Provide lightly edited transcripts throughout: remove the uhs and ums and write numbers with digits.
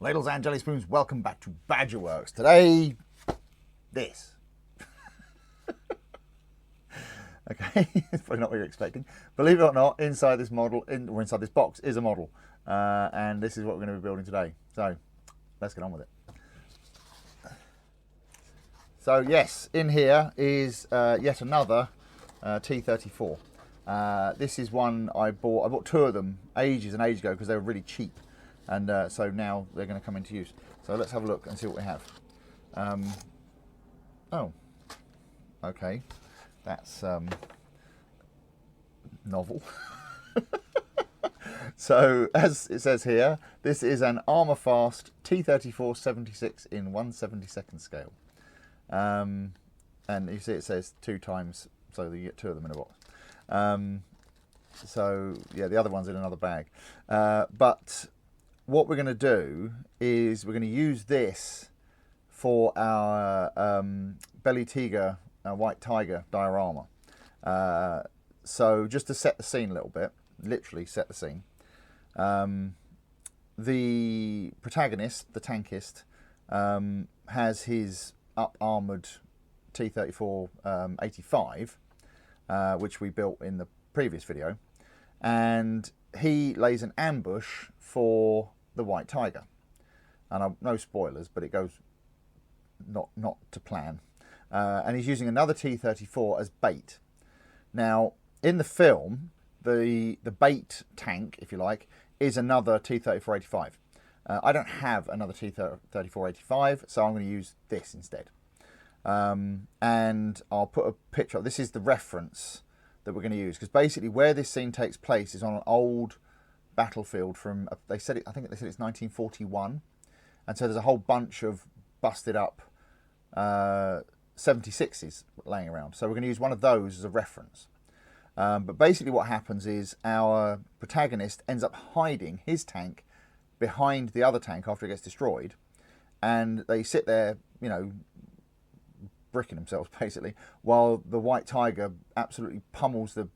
Ladles and jelly spoons, welcome back to Badgerworks. Today, this. Okay, it's probably not what you're expecting. Believe it or not, inside this model, or inside this box, is a model. And this is what we're going to be building today. So, let's get on with it. So yes, in here is yet another T34. This is one I bought. I bought two of them ages and ages ago because they were really cheap. And so now they're going to come into use. So let's have a look and see what we have. Oh, okay, that's novel. So as it says here, this is an Armourfast T34 76 in 1/72 scale. And you see it says 2 times, so you get 2 of them in a box. So yeah, the other one's in another bag. But what we're going to do is we're going to use this for our Belly Tiger, White Tiger diorama. So just to set the scene a little bit, literally set the scene. The protagonist, the tankist, has his up-armoured T34 85, which we built in the previous video, and he lays an ambush for the White Tiger. And no spoilers, but it goes not to plan. And he's using another T34 as bait. Now, in the film, the bait tank, if you like, is another T34 85. I don't have another T34 85, so I'm going to use this instead. And I'll put a picture up. This is the reference that we're going to use, because basically where this scene takes place is on an old battlefield from, I think they said it's 1941, and so there's a whole bunch of busted up 76s laying around. So we're going to use one of those as a reference. But basically what happens is our protagonist ends up hiding his tank behind the other tank after it gets destroyed, and they sit there, you know, bricking themselves basically, while the White Tiger absolutely pummels the,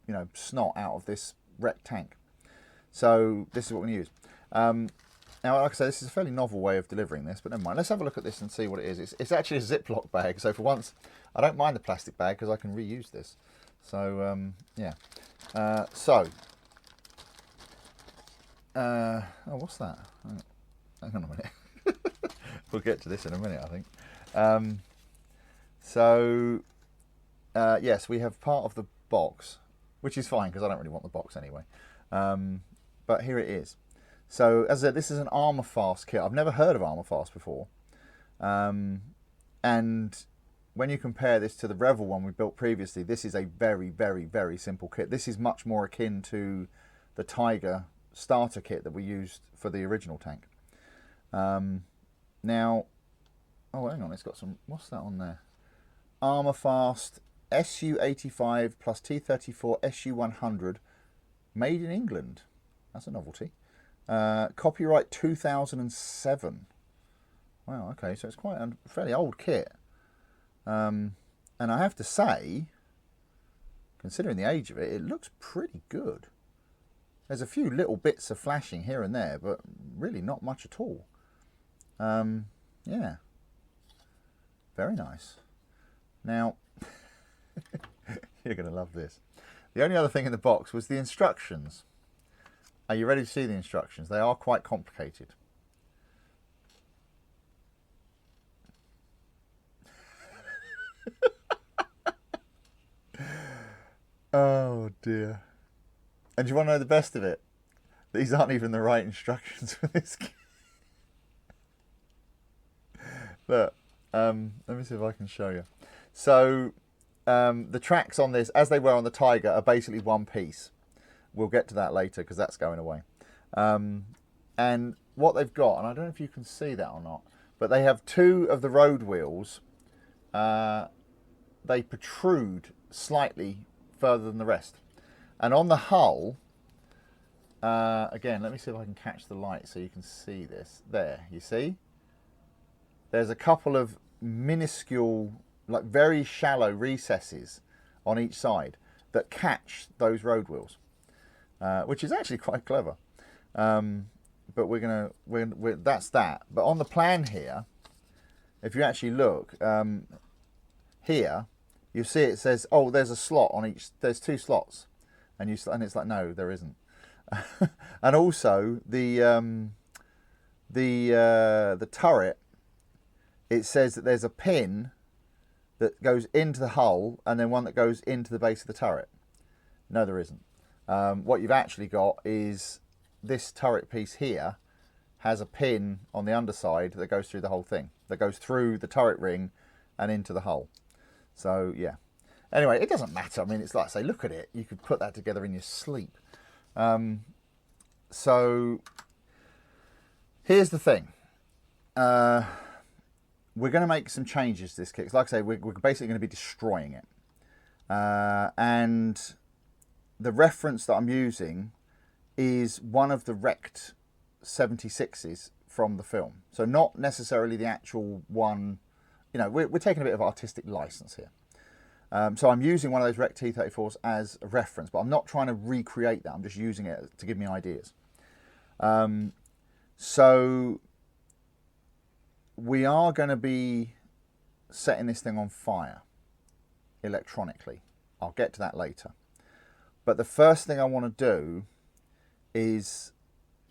you know, snot out of this wrecked tank. So this is what we're going to use. Now, like I say, this is a fairly novel way of delivering this, but never mind. Let's have a look at this and see what it is. It's actually a Ziploc bag, so for once, I don't mind the plastic bag because I can reuse this. So, yeah. Oh, what's that? Hang on a minute. We'll get to this in a minute, I think. Yes, we have part of the box, which is fine because I don't really want the box anyway. But here it is. So, as I said, this is an Armourfast kit. I've never heard of Armourfast before. And when you compare this to the Revel one we built previously, this is a very, very, very simple kit. This is much more akin to the Tiger starter kit that we used for the original tank. Now, oh, hang on, it's got some, what's that on there? Armourfast SU85 plus T34 SU100, made in England. That's a novelty. Copyright 2007. Wow, okay, so it's quite a fairly old kit. And I have to say, considering the age of it, it looks pretty good. There's a few little bits of flashing here and there, but really not much at all. Yeah, very nice. Now, you're going to love this. The only other thing in the box was the instructions. Are you ready to see the instructions? They are quite complicated. Oh dear. And do you want to know the best of it? These aren't even the right instructions for this kit. Look, let me see if I can show you. So, the tracks on this, as they were on the Tiger, are basically one piece. We'll get to that later because that's going away. And what they've got, and I don't know if you can see that or not, but they have 2 of the road wheels. They protrude slightly further than the rest. And on the hull, again, let me see if I can catch the light so you can see this. There, you see? There's a couple of minuscule, like very shallow recesses on each side that catch those road wheels, which is actually quite clever. but that's that. But on the plan here, if you actually look here, you see it says, oh, there's a slot on each. There's 2 slots, and it's like, no, there isn't. And also the turret, it says that there's a pin that goes into the hull and then one that goes into the base of the turret. No, there isn't. What you've actually got is this turret piece here has a pin on the underside that goes through the whole thing, that goes through the turret ring and into the hull. So yeah, anyway, it doesn't matter. I mean, it's like, say, look at it, you could put that together in your sleep. So here's the thing. We're going to make some changes to this kit. Like I say, we're basically going to be destroying it. And the reference that I'm using is one of the wrecked 76s from the film. So not necessarily the actual one. You know, we're taking a bit of artistic license here. So I'm using one of those wrecked T34s as a reference, but I'm not trying to recreate that. I'm just using it to give me ideas. So we are going to be setting this thing on fire electronically. I'll get to that later. But the first thing I want to do is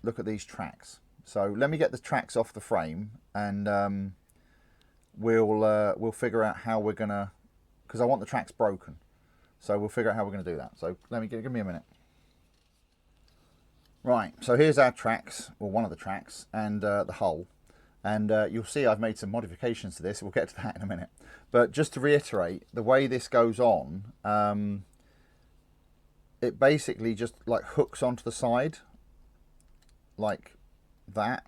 look at these tracks. So let me get the tracks off the frame, and we'll figure out how we're going to, because I want the tracks broken. So we'll figure out how we're going to do that. So give me a minute. Right, so here's our tracks, or one of the tracks, and the hull. And you'll see I've made some modifications to this. We'll get to that in a minute. But just to reiterate, the way this goes on, it basically just like hooks onto the side, like that,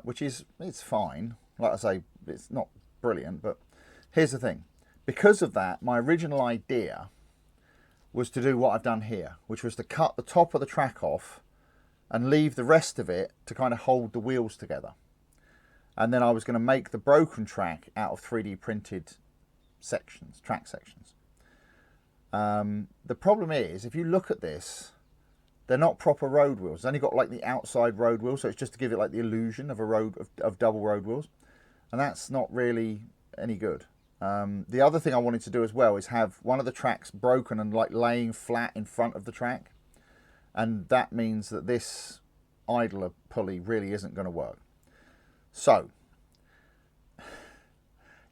which it's fine. Like I say, it's not brilliant, but here's the thing. Because of that, my original idea was to do what I've done here, which was to cut the top of the track off and leave the rest of it to kind of hold the wheels together. And then I was going to make the broken track out of 3D printed sections, track sections. The problem is, if you look at this, they're not proper road wheels. It's only got like the outside road wheel, so it's just to give it like the illusion of a road of double road wheels, and that's not really any good. The other thing I wanted to do as well is have one of the tracks broken and like laying flat in front of the track, and that means that this idler pulley really isn't going to work. So,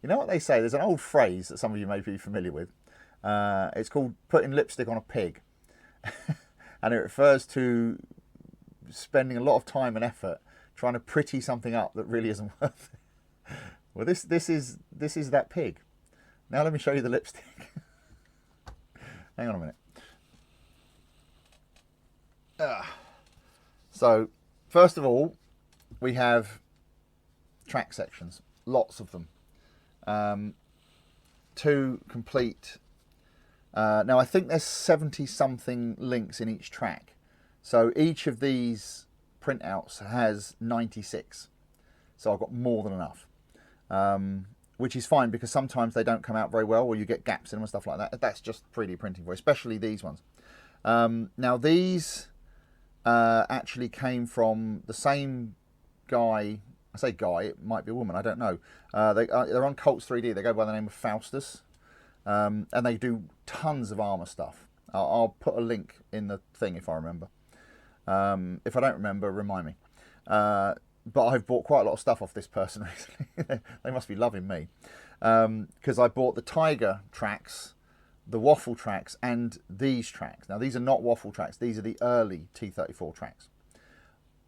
you know what they say? There's an old phrase that some of you may be familiar with. It's called putting lipstick on a pig. And it refers to spending a lot of time and effort trying to pretty something up that really isn't worth it. Well, this is that pig. Now let me show you the lipstick. Hang on a minute. So, first of all, we have track sections, lots of them. 2 complete. Now I think there's 70 something links in each track. So each of these printouts has 96. So I've got more than enough. Which is fine because sometimes they don't come out very well, or you get gaps in them and stuff like that. That's just 3D printing for you, especially these ones. Now these actually came from the same guy. I say guy, it might be a woman, I don't know. They're on Colts 3D. They go by the name of Faustus. And they do tons of armour stuff. I'll put a link in the thing if I remember. If I don't remember, remind me. But I've bought quite a lot of stuff off this person recently. They must be loving me. Because I bought the Tiger tracks, the waffle tracks, and these tracks. Now, these are not waffle tracks. These are the early T34 tracks.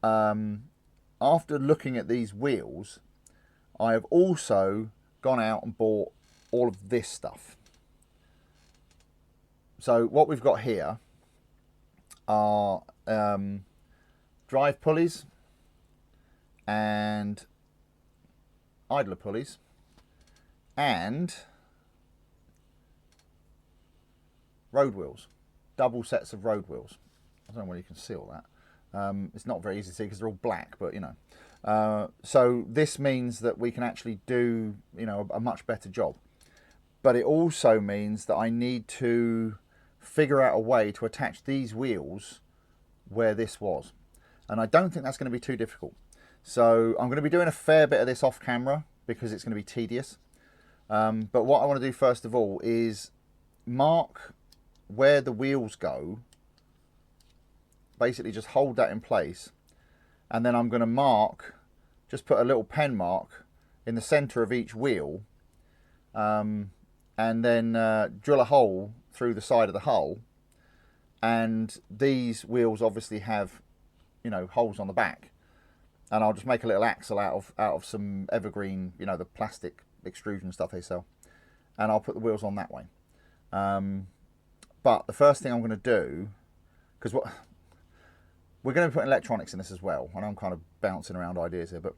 After looking at these wheels, I have also gone out and bought all of this stuff. So what we've got here are drive pulleys and idler pulleys and road wheels, double sets of road wheels. I don't know whether you can see all that. It's not very easy to see because they're all black, but you know. So this means that we can actually do, you know, a much better job. But it also means that I need to figure out a way to attach these wheels where this was. And I don't think that's going to be too difficult. So I'm going to be doing a fair bit of this off camera because it's going to be tedious. But what I want to do first of all is mark where the wheels go. Basically just hold that in place. And then I'm going to mark, just put a little pen mark in the center of each wheel. And then drill a hole through the side of the hull. And these wheels obviously have, you know, holes on the back. And I'll just make a little axle out of some evergreen, you know, the plastic extrusion stuff they sell. And I'll put the wheels on that way. But the first thing I'm going to do, because we're going to be putting electronics in this as well, and I'm kind of bouncing around ideas here, but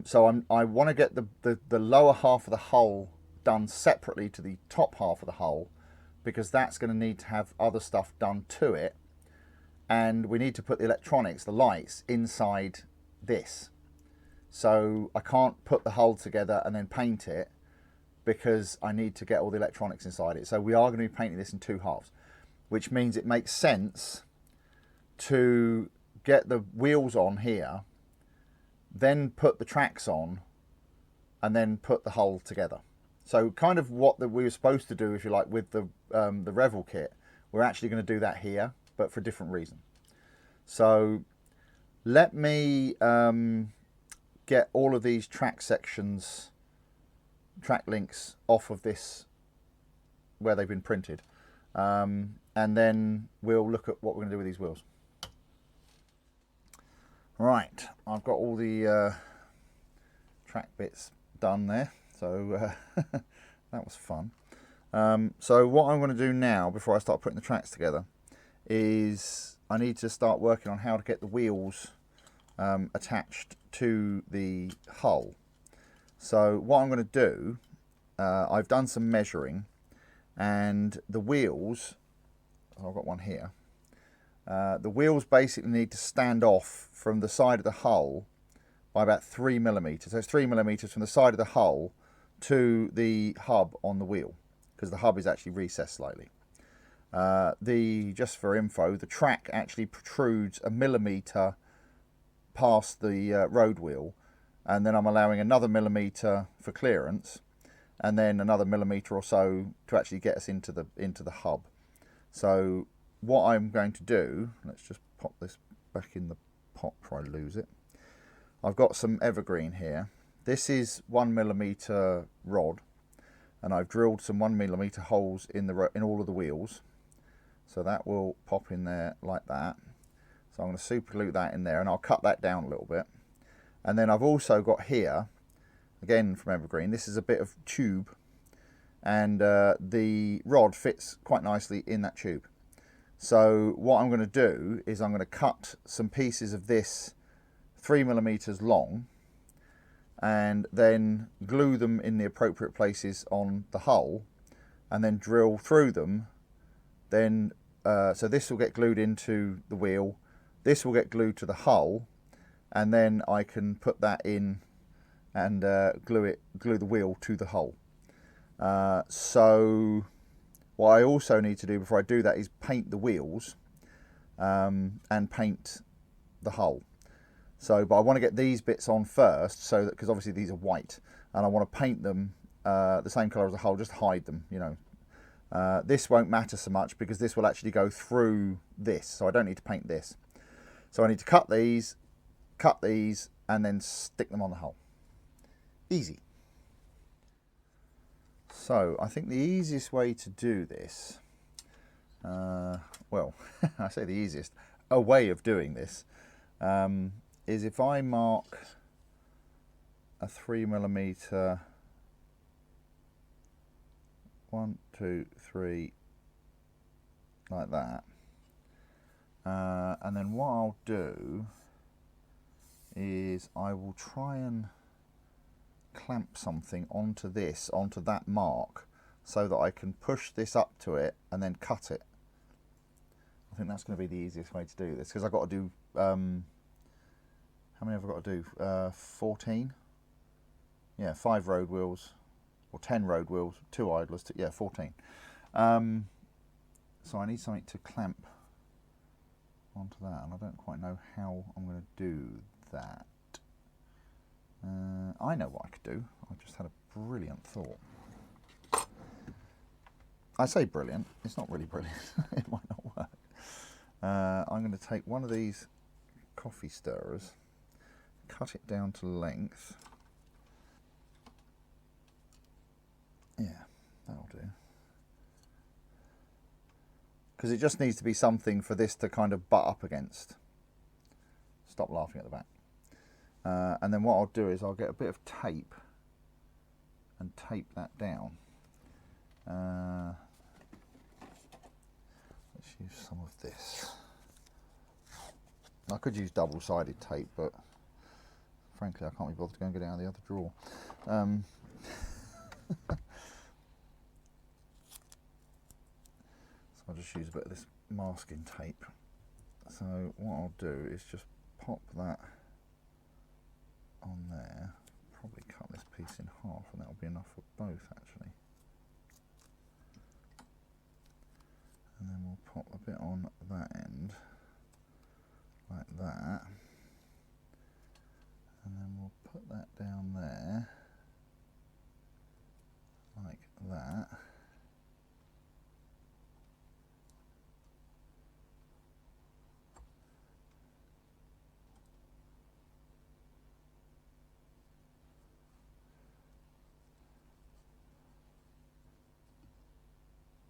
so I want to get the lower half of the hull done separately to the top half of the hull, because that's going to need to have other stuff done to it, and we need to put the electronics, the lights, inside this. So I can't put the hull together and then paint it, because I need to get all the electronics inside it. So we are going to be painting this in two halves, which means it makes sense to get the wheels on here, then put the tracks on, and then put the hull together. So kind of what we were supposed to do, if you like, with the Revel kit, we're actually going to do that here, but for a different reason. So let me get all of these track sections, track links off of this where they've been printed, and then we'll look at what we're going to do with these wheels. Right, I've got all the track bits done there, so that was fun. So what I'm going to do now, before I start putting the tracks together, is I need to start working on how to get the wheels attached to the hull. So what I'm going to do, I've done some measuring, and the wheels, I've got one here, the wheels basically need to stand off from the side of the hull by about 3 millimeters. So it's 3 millimeters from the side of the hull to the hub on the wheel, because the hub is actually recessed slightly. Just for info, the track actually protrudes 1 millimeter past the road wheel, and then I'm allowing another millimeter for clearance, and then another millimeter or so to actually get us into the hub. So what I'm going to do, let's just pop this back in the pot before I lose it. I've got some evergreen here. This is 1 millimeter rod, and I've drilled some 1 millimeter holes in all of the wheels. So that will pop in there like that. So I'm going to super glue that in there, and I'll cut that down a little bit. And then I've also got here, again from evergreen, this is a bit of tube, and the rod fits quite nicely in that tube. So what I'm going to do is I'm going to cut some pieces of this 3 millimeters long, and then glue them in the appropriate places on the hull, and then drill through them. Then so this will get glued into the wheel, this will get glued to the hull, and then I can put that in and glue the wheel to the hull. So what I also need to do before I do that is paint the wheels and paint the hull. So, but I want to get these bits on first, so that, because obviously these are white, and I want to paint them the same colour as the hull, just hide them, you know. This won't matter so much because this will actually go through this, so I don't need to paint this. So I need to cut these, and then stick them on the hull. Easy. So I think the easiest way to do this, well, I say the easiest, a way of doing this, is if I mark a 3 millimeter, 1, 2, 3, like that, and then what I'll do is I will try and clamp something onto that mark, so that I can push this up to it and then cut it. I think that's going to be the easiest way to do this, because I've got to do, how many have I got to do? 14? Yeah, 5 road wheels, or 10 road wheels, 2 idlers, yeah, 14. So I need something to clamp onto that, and I don't quite know how I'm going to do that. I know what I could do. I just had a brilliant thought. I say brilliant, it's not really brilliant. It might not work. I'm going to take one of these coffee stirrers, cut it down to length. Yeah, that'll do. Because it just needs to be something for this to kind of butt up against. Stop laughing at the back. And then what I'll do is I'll get a bit of tape and tape that down. Let's use some of this. I could use double-sided tape, but frankly I can't be bothered to go and get it out of the other drawer. So I'll just use a bit of this masking tape. So what I'll do is just pop that on there, probably cut this piece in half, and that'll be enough for both actually. And then we'll pop a bit on that end, like that, and then we'll put that down there, like that.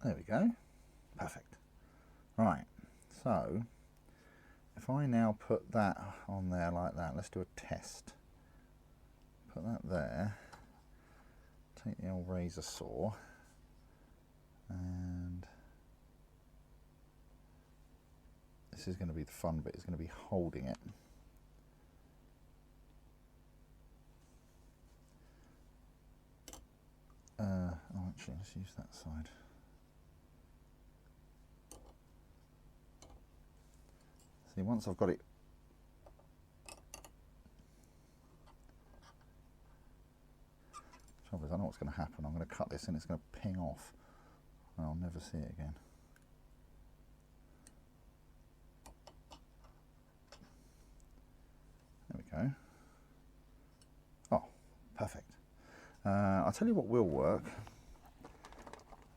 There we go. Perfect. Right, so if I now put that on there like that, let's do a test. Put that there, take the old razor saw, and this is going to be the fun bit, it's going to be holding it. Oh, actually, let's use that side. See, once I've got it, trouble is, I know what's going to happen. I'm going to cut this and it's going to ping off, and I'll never see it again. There we go. Oh, perfect. I'll tell you what will work.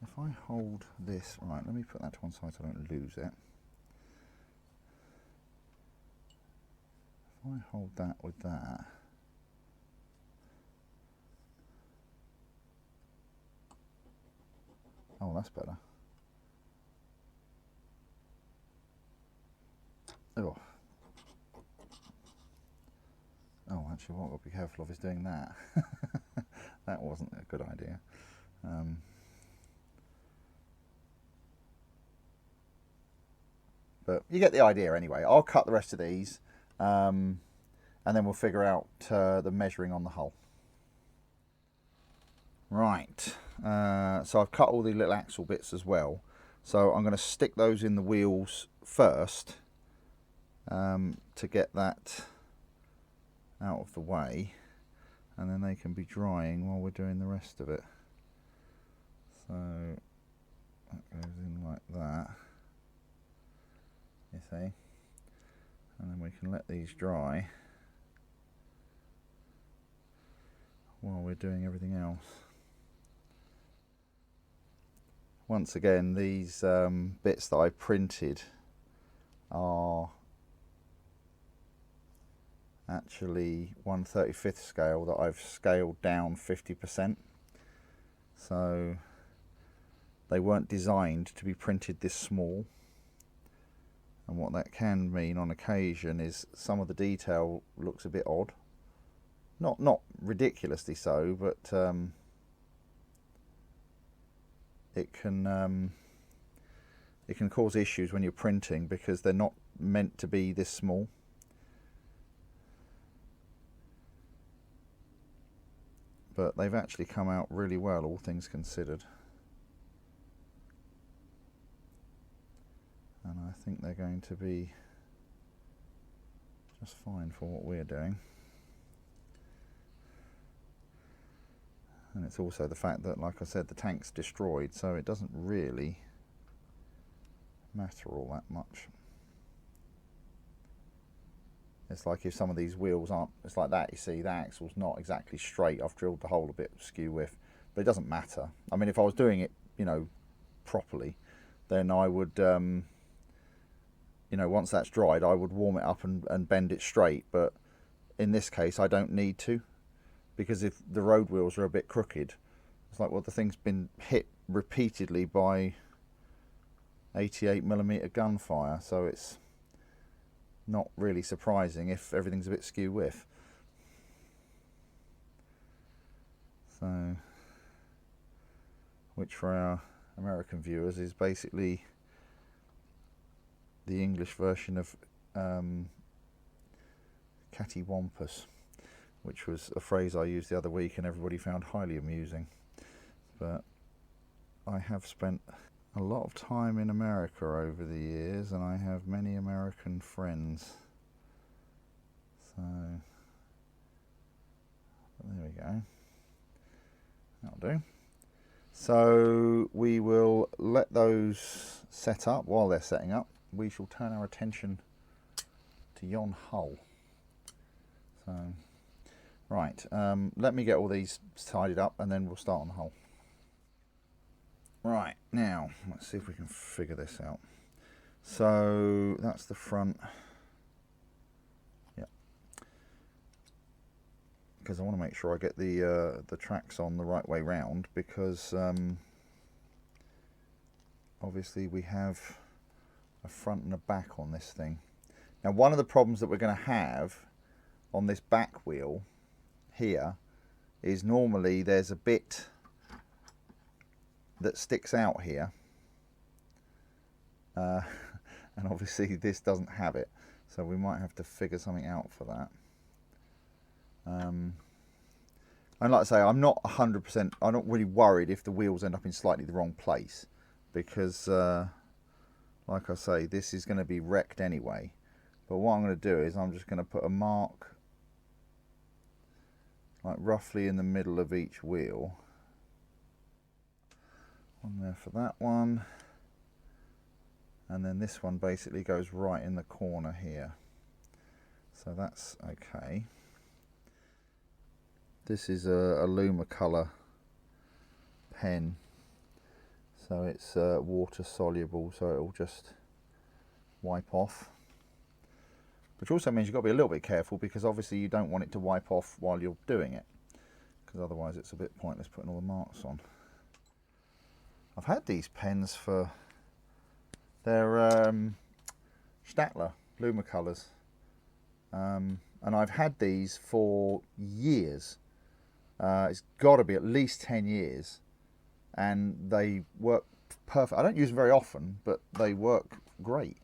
If I hold this, right, let me put that to one side so I don't lose it. If I hold that with that, oh, that's better. Oh, actually what I've got to be careful of is doing that. That wasn't a good idea. But you get the idea anyway. I'll cut the rest of these, and then we'll figure out the measuring on the hull. Right, so I've cut all the little axle bits as well. So I'm going to stick those in the wheels first to get that out of the way, and then they can be drying while we're doing the rest of it. So that goes in like that, you see, and then we can let these dry while we're doing everything else. Once again, these bits that I printed are actually 1/35 scale that I've scaled down 50%. So they weren't designed to be printed this small. And what that can mean on occasion is some of the detail looks a bit odd. Not ridiculously so, but it can cause issues when you're printing because they're not meant to be this small. But they've actually come out really well, all things considered. And I think they're going to be just fine for what we're doing. And it's also the fact that, like I said, the tank's destroyed, so it doesn't really matter all that much. It's like if some of these wheels aren't, it's like that, you see, the axle's not exactly straight. I've drilled the hole a bit skew width, but it doesn't matter. I mean, if I was doing it, you know, properly, then I would, you know, once that's dried, I would warm it up and bend it straight. But in this case, I don't need to, because if the road wheels are a bit crooked, it's like, well, the thing's been hit repeatedly by 88mm gunfire, so it's not really surprising if everything's a bit skew width. So, which for our American viewers is basically the English version of cattywampus, which was a phrase I used the other week and everybody found highly amusing. But I have spent a lot of time in America over the years, and I have many American friends. So there we go. That'll do. So we will let those set up. While they're setting up, we shall turn our attention to yon hull. So, right, let me get all these tidied up and then we'll start on the hull. Right, now, let's see if we can figure this out. So, that's the front. Yeah. Because I want to make sure I get the tracks on the right way round, because obviously we have a front and a back on this thing. Now, one of the problems that we're going to have on this back wheel here is normally there's a bit that sticks out here, and obviously this doesn't have it, so we might have to figure something out for that. And like I say, I'm not 100%, I'm not really worried if the wheels end up in slightly the wrong place, because like I say, this is going to be wrecked anyway. But what I'm going to do is I'm just going to put a mark like roughly in the middle of each wheel. One there for that one, and then this one basically goes right in the corner here, so that's okay. This is a Luma colour pen, so it's water soluble, so it'll just wipe off, which also means you've got to be a little bit careful, because obviously you don't want it to wipe off while you're doing it, because otherwise it's a bit pointless putting all the marks on. I've had these pens for, they're Staedtler Luma colours, and I've had these for years. It's got to be at least 10 years, and they work perfect. I don't use them very often, but they work great.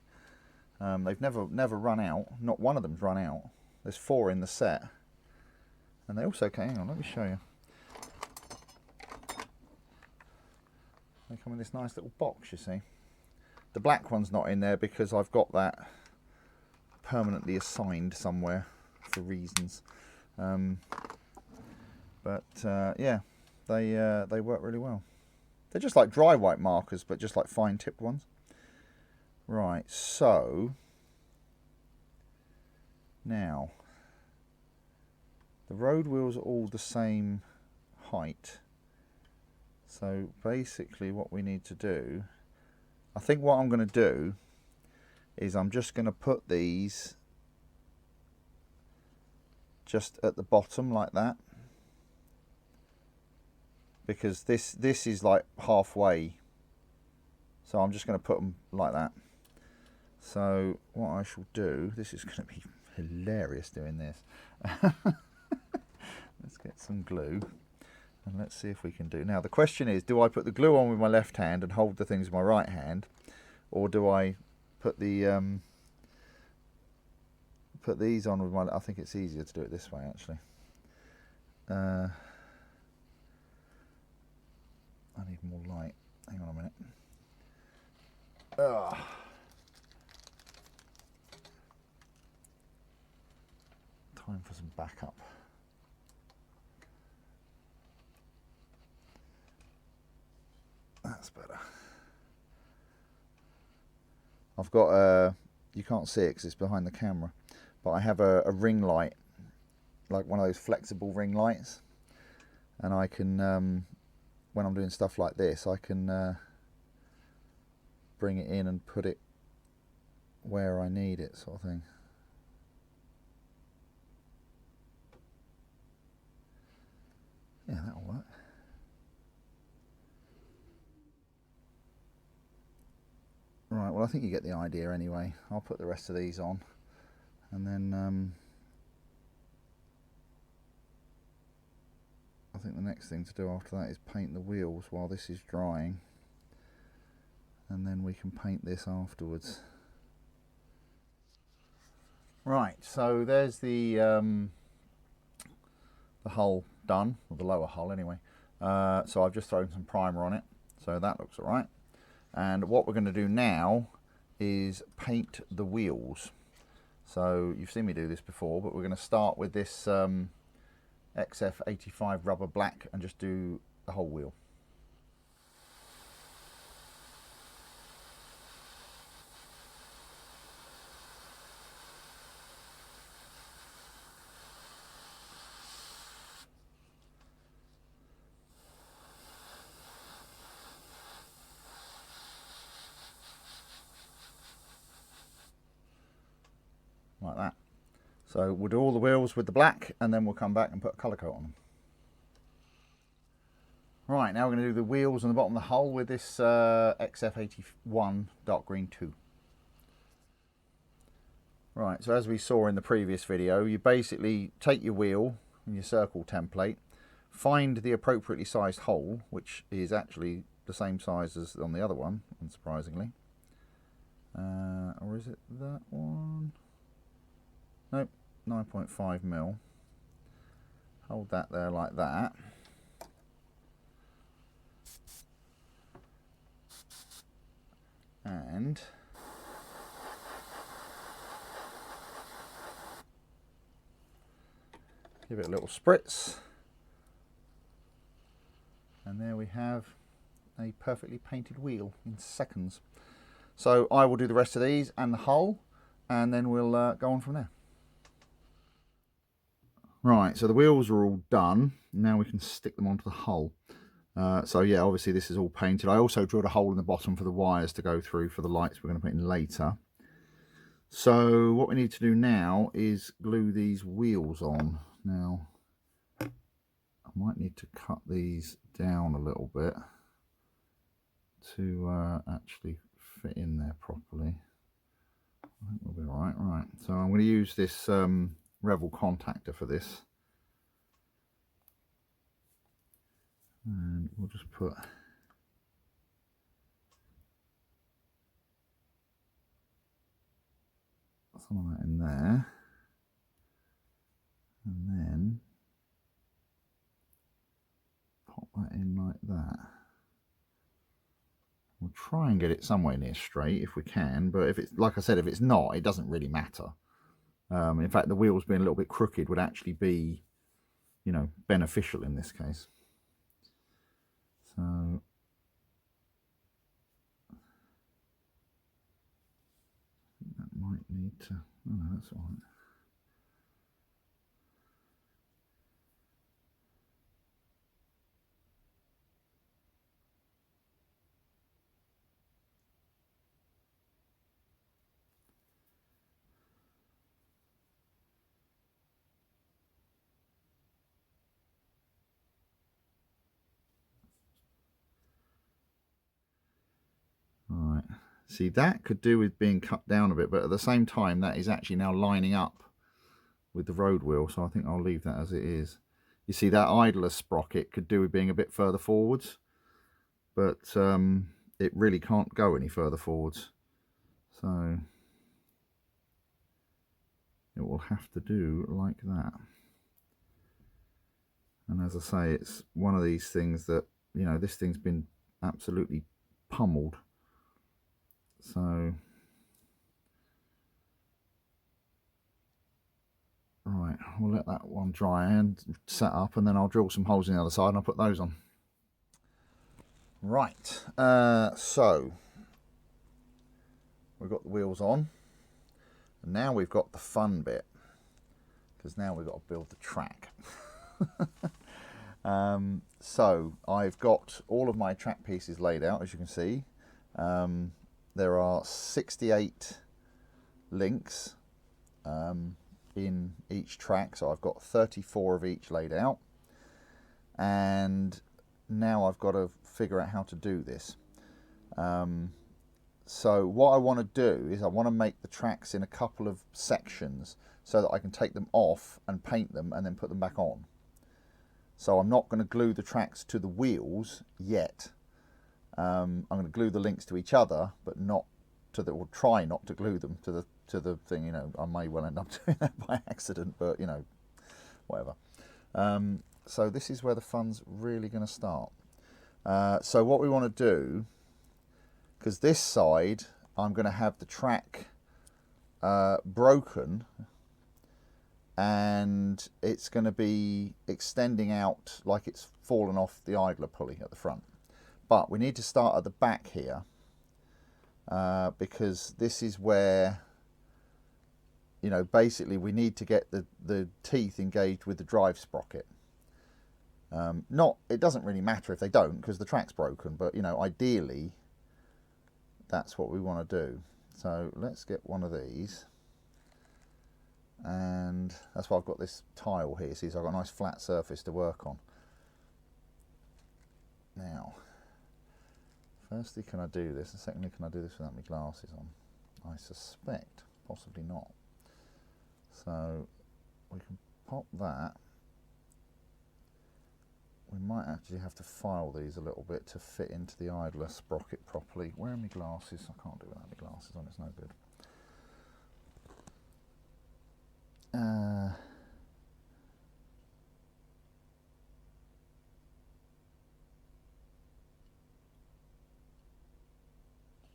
They've never run out. Not one of them's run out. There's 4 in the set, and they also came. Hang on, let me show you. They come in this nice little box, you see. The black one's not in there because I've got that permanently assigned somewhere for reasons. But yeah, they work really well. They're just like dry white markers, but just like fine tipped ones. Right, so now the road wheels are all the same height. So basically what we need to do, I think what I'm going to do is I'm just going to put these just at the bottom like that, because this is like halfway, so I'm just going to put them like that. So what I shall do, this is going to be hilarious doing this. Let's get some glue. And let's see if we can do. Now the question is, do I put the glue on with my left hand and hold the things with my right hand, or do I put the put these on with my? I think it's easier to do it this way, actually. I need more light. Hang on a minute. Time for some backup. That's better. I've got you can't see it because it's behind the camera, but I have a ring light, like one of those flexible ring lights, and I can, when I'm doing stuff like this, I can bring it in and put it where I need it, sort of thing. Yeah, that'll work. Right, well I think you get the idea anyway. I'll put the rest of these on, and then I think the next thing to do after that is paint the wheels while this is drying, and then we can paint this afterwards. Right, so there's the hull done, or the lower hull anyway. So I've just thrown some primer on it, so that looks alright. And what we're going to do now is paint the wheels. So you've seen me do this before, but we're going to start with this XF85 rubber black and just do the whole wheel. Like that. So we'll do all the wheels with the black, and then we'll come back and put a colour coat on them. Right, now we're going to do the wheels on the bottom of the hull with this XF81 dark green 2. Right, so as we saw in the previous video, you basically take your wheel and your circle template, find the appropriately sized hole, which is actually the same size as on the other one, unsurprisingly. Or is it that one? Nope, 9.5mm. Hold that there like that. And give it a little spritz. And there we have a perfectly painted wheel in seconds. So I will do the rest of these and the hull, and then we'll go on from there. Right, so the wheels are all done. Now we can stick them onto the hull. So yeah, obviously this is all painted. I also drilled a hole in the bottom for the wires to go through for the lights we're going to put in later. So what we need to do now is glue these wheels on. Now, I might need to cut these down a little bit to actually fit in there properly. I think we'll be all right. Right, so I'm going to use this Revel contactor for this, and we'll just put some of that in there, and then pop that in like that. We'll try and get it somewhere near straight if we can, but if it's, like I said, if it's not, it doesn't really matter. In fact, the wheels being a little bit crooked would actually be, you know, beneficial in this case. So that might need to, oh no, that's all right. Right, see, that could do with being cut down a bit, but at the same time that is actually now lining up with the road wheel, so I think I'll leave that as it is. You see, that idler sprocket could do with being a bit further forwards, but it really can't go any further forwards, so it will have to do like that. And as I say, it's one of these things that, you know, this thing's been absolutely pummeled. So, right, we'll let that one dry and set up, and then I'll drill some holes in the other side and I'll put those on. Right, so we've got the wheels on, and now we've got the fun bit. because now we've got to build the track. So I've got all of my track pieces laid out, as you can see. There are 68 links in each track, so I've got 34 of each laid out, and now I've got to figure out how to do this. So what I want to do is I want to make the tracks in a couple of sections so that I can take them off and paint them and then put them back on. So I'm not going to glue the tracks to the wheels yet. I'm going to glue the links to each other, but not to the, or try not to glue them to the thing. You know, I may well end up doing that by accident, but you know, whatever. So this is where the fun's really going to start. So what we want to do, because this side I'm going to have the track broken, and it's going to be extending out like it's fallen off the idler pulley at the front. But we need to start at the back here, because this is where, you know, basically we need to get the teeth engaged with the drive sprocket. It doesn't really matter if they don't, because the track's broken, but you know, ideally that's what we want to do. So let's get one of these, and that's why I've got this tile here. See, so I've got a nice flat surface to work on. Now, firstly, can I do this? And secondly, can I do this without my glasses on? I suspect possibly not. So we can pop that. We might actually have to file these a little bit to fit into the idler sprocket properly. Where are my glasses? I can't do it without my glasses on, it's no good.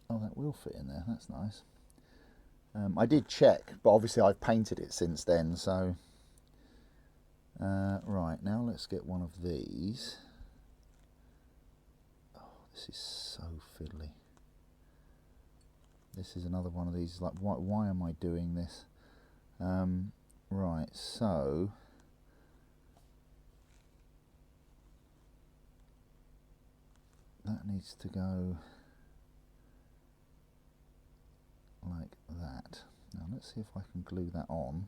Oh, that will fit in there, that's nice. I did check, but obviously I've painted it since then, so... right, now let's get one of these. Oh, this is so fiddly. This is another one of these, like, why am I doing this? Right, so... that needs to go like that. Now let's see if I can glue that on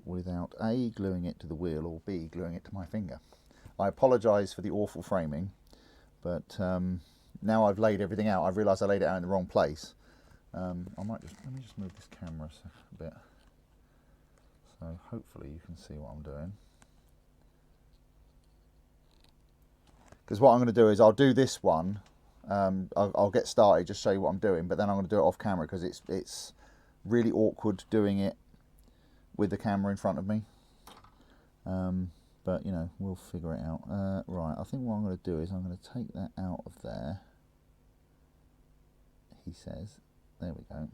without A, gluing it to the wheel, or B, gluing it to my finger. I apologise for the awful framing, but now I've laid everything out, I've realised I laid it out in the wrong place. Let me just move this camera a bit, so hopefully you can see what I'm doing. Because what I'm going to do is I'll do this one, I'll get started, just show you what I'm doing, but then I'm going to do it off camera because it's really awkward doing it with the camera in front of me. But you know, we'll figure it out. Right, I think what I'm going to do is I'm going to take that out of there, he says. There we go.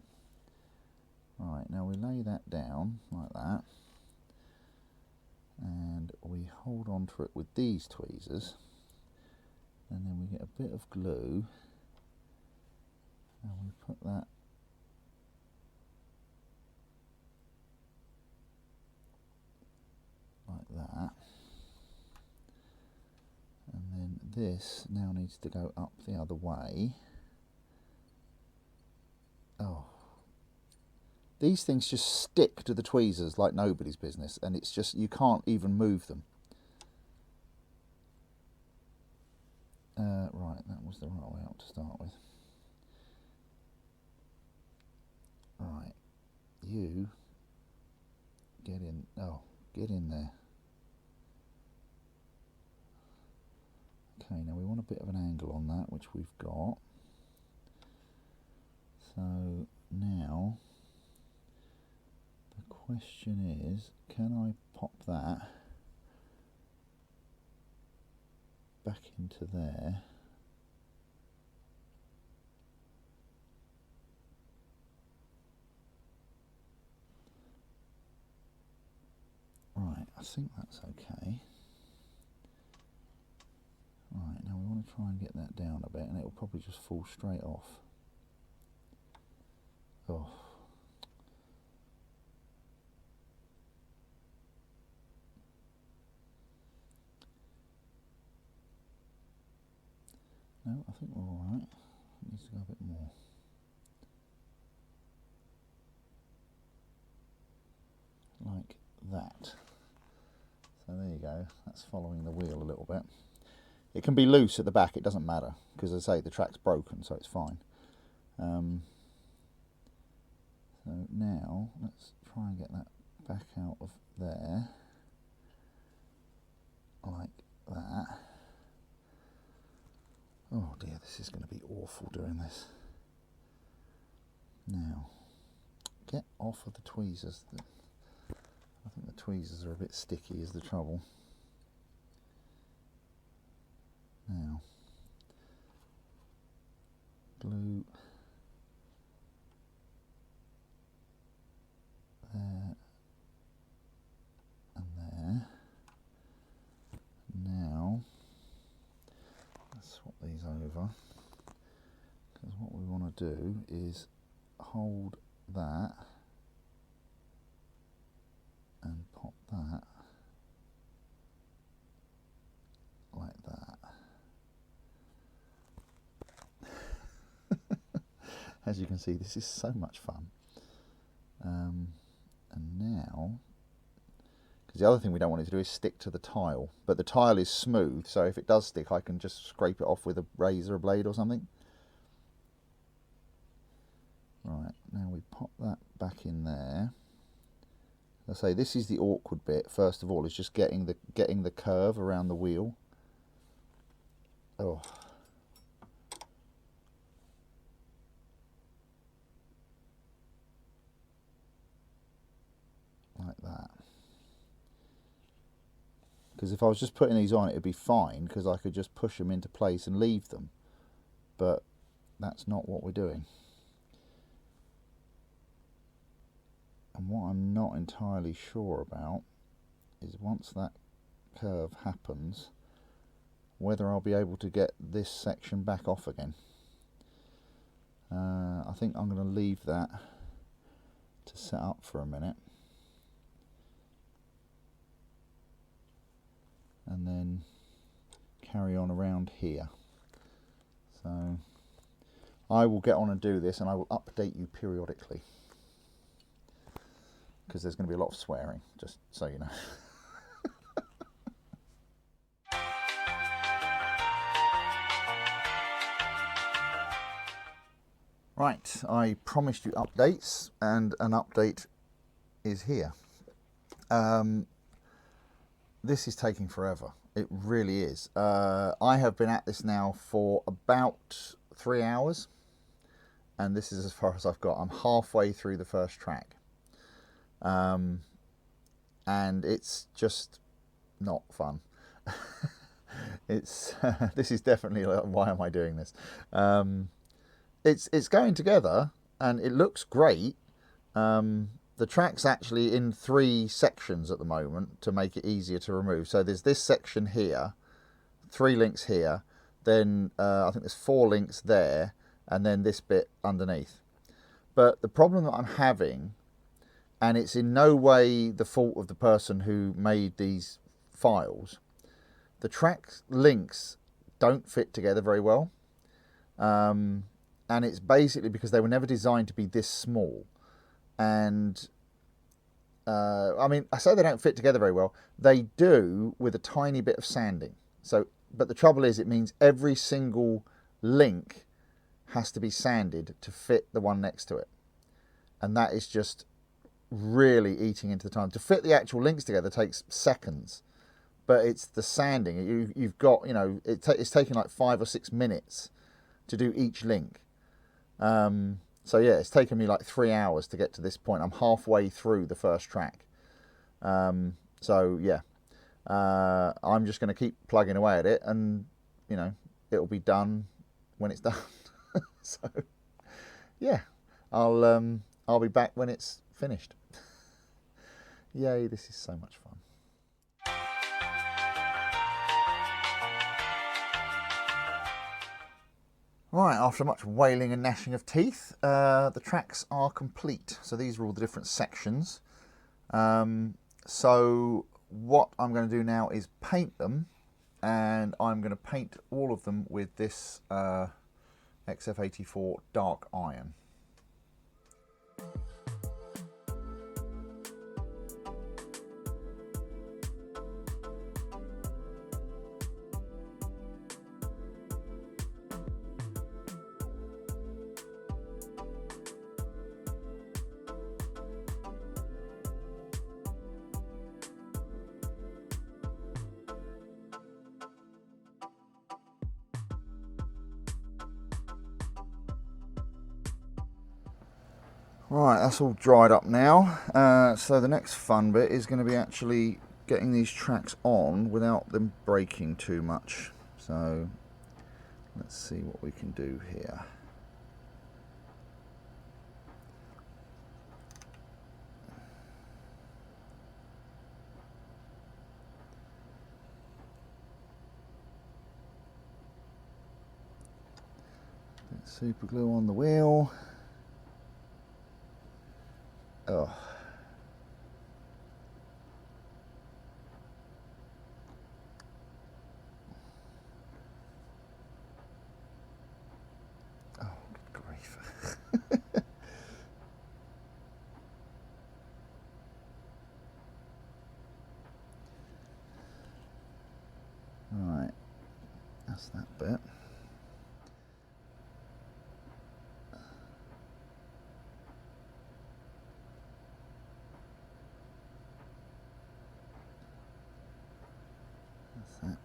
Right, now we lay that down like that, and we hold on to it with these tweezers, and then we get a bit of glue, and we put that like that, and then this now needs to go up the other way. Oh, these things just stick to the tweezers like nobody's business, and it's just, you can't even move them. Right, that was the right way out to start with. Right, you get in. Oh, get in there. Okay, now we want a bit of an angle on that, which we've got. So now the question is, can I pop that back into there? Right, I think that's okay. Right, now we want to try and get that down a bit, and it'll probably just fall straight off. Oh. I think we're all right. It needs to go a bit more. Like that. So there you go, that's following the wheel a little bit. It can be loose at the back, it doesn't matter, because as I say, the track's broken, so it's fine. So now, let's try and get that back out of there, like that. Oh dear, this is going to be awful doing this. Now, get off of the tweezers. I think the tweezers are a bit sticky is the trouble. Now, glue there and there. Now, let's swap these over, because what we want to do is hold that and pop that like that. As you can see, this is so much fun. And now, because the other thing we don't want it to do is stick to the tile, but the tile is smooth, so if it does stick, I can just scrape it off with a razor blade or something. Right, now we pop that back in there. I say this is the awkward bit. First of all, is just getting the curve around the wheel. Oh. Like that. Because if I was just putting these on, it'd be fine, because I could just push them into place and leave them. But that's not what we're doing. And what I'm not entirely sure about is once that curve happens, whether I'll be able to get this section back off again. I think I'm going to leave that to set up for a minute. And then carry on around here. So I will get on and do this, and I will update you periodically, because there's going to be a lot of swearing, just so you know. Right, I promised you updates, and an update is here. This is taking forever. It really is. I have been at this now for about 3 hours, and this is as far as I've got. I'm halfway through the first track. And it's just not fun. It's this is definitely like, why am I doing this? It's going together and it looks great. The track's actually in 3 sections at the moment to make it easier to remove. So there's this section here, 3 links here, then I think there's 4 links there, and then this bit underneath. But the problem that I'm having, and it's in no way the fault of the person who made these files, the track links don't fit together very well. And it's basically because they were never designed to be this small. And I mean, I say they don't fit together very well. They do with a tiny bit of sanding. So, but the trouble is, it means every single link has to be sanded to fit the one next to it. And that is just really eating into the time. To fit the actual links together takes seconds, but it's the sanding. You've got, you know, it's taking like 5 or 6 minutes to do each link. So yeah, it's taken me like 3 hours to get to this point. I'm halfway through the first track. So yeah, I'm just going to keep plugging away at it, and you know, it'll be done when it's done. So yeah, I'll be back when it's finished. Yay, this is so much fun. Right, after much wailing and gnashing of teeth, the tracks are complete. So these are all the different sections. So what I'm going to do now is paint them, and I'm going to paint all of them with this XF84 dark iron. Right, that's all dried up now. So the next fun bit is going to be actually getting these tracks on without them breaking too much. So let's see what we can do here. Super glue on the wheel. Oh. Oh, good grief. Right, that's that bit. That.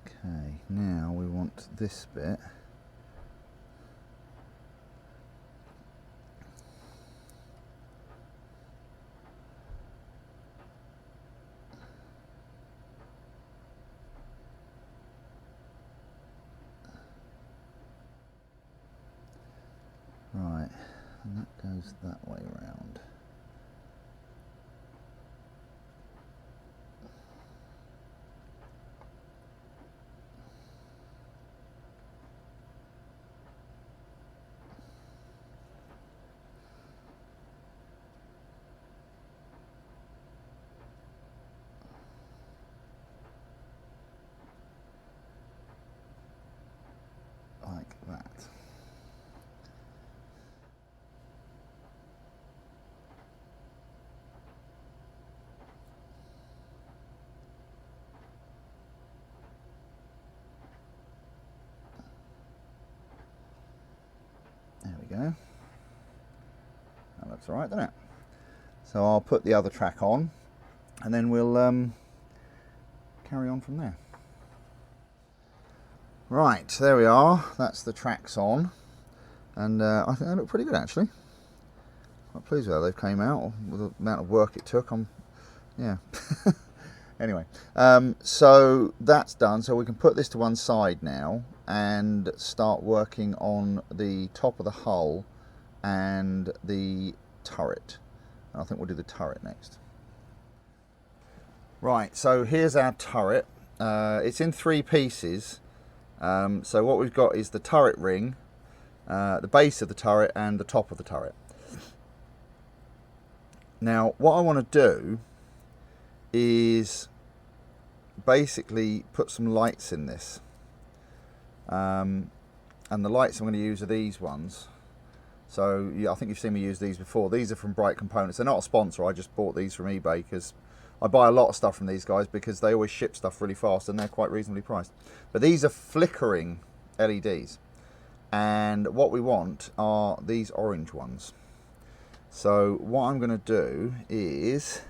Okay, now we want this bit. Right, and that goes that way round. Like that. There we go. That looks all right, doesn't it? So I'll put the other track on, and then we'll carry on from there. Right, there we are. That's the tracks on, and I think they look pretty good actually. Quite pleased with how they've came out with the amount of work it took. Yeah. Anyway, so that's done. So we can put this to one side now and start working on the top of the hull and the turret. And I think we'll do the turret next. Right, so here's our turret. It's in 3 pieces. So what we've got is the turret ring, the base of the turret, and the top of the turret. Now, what I want to do is basically put some lights in this. And the lights I'm going to use are these ones. So yeah, I think you've seen me use these before. These are from Bright Components. They're not a sponsor. I just bought these from eBay because I buy a lot of stuff from these guys because they always ship stuff really fast and they're quite reasonably priced. But these are flickering LEDs. And what we want are these orange ones. So what I'm going to do is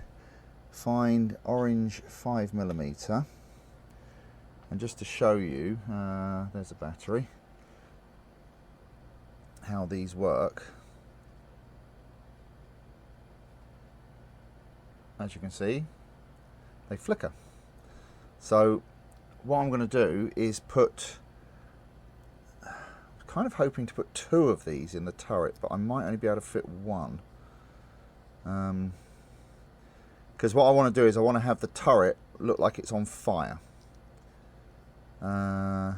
find orange 5mm, and just to show you, there's a battery, how these work. As you can see, they flicker. So what I'm going to do is put, kind of hoping to put 2 of these in the turret, but I might only be able to fit 1. Because what I want to do is I want to have the turret look like it's on fire. I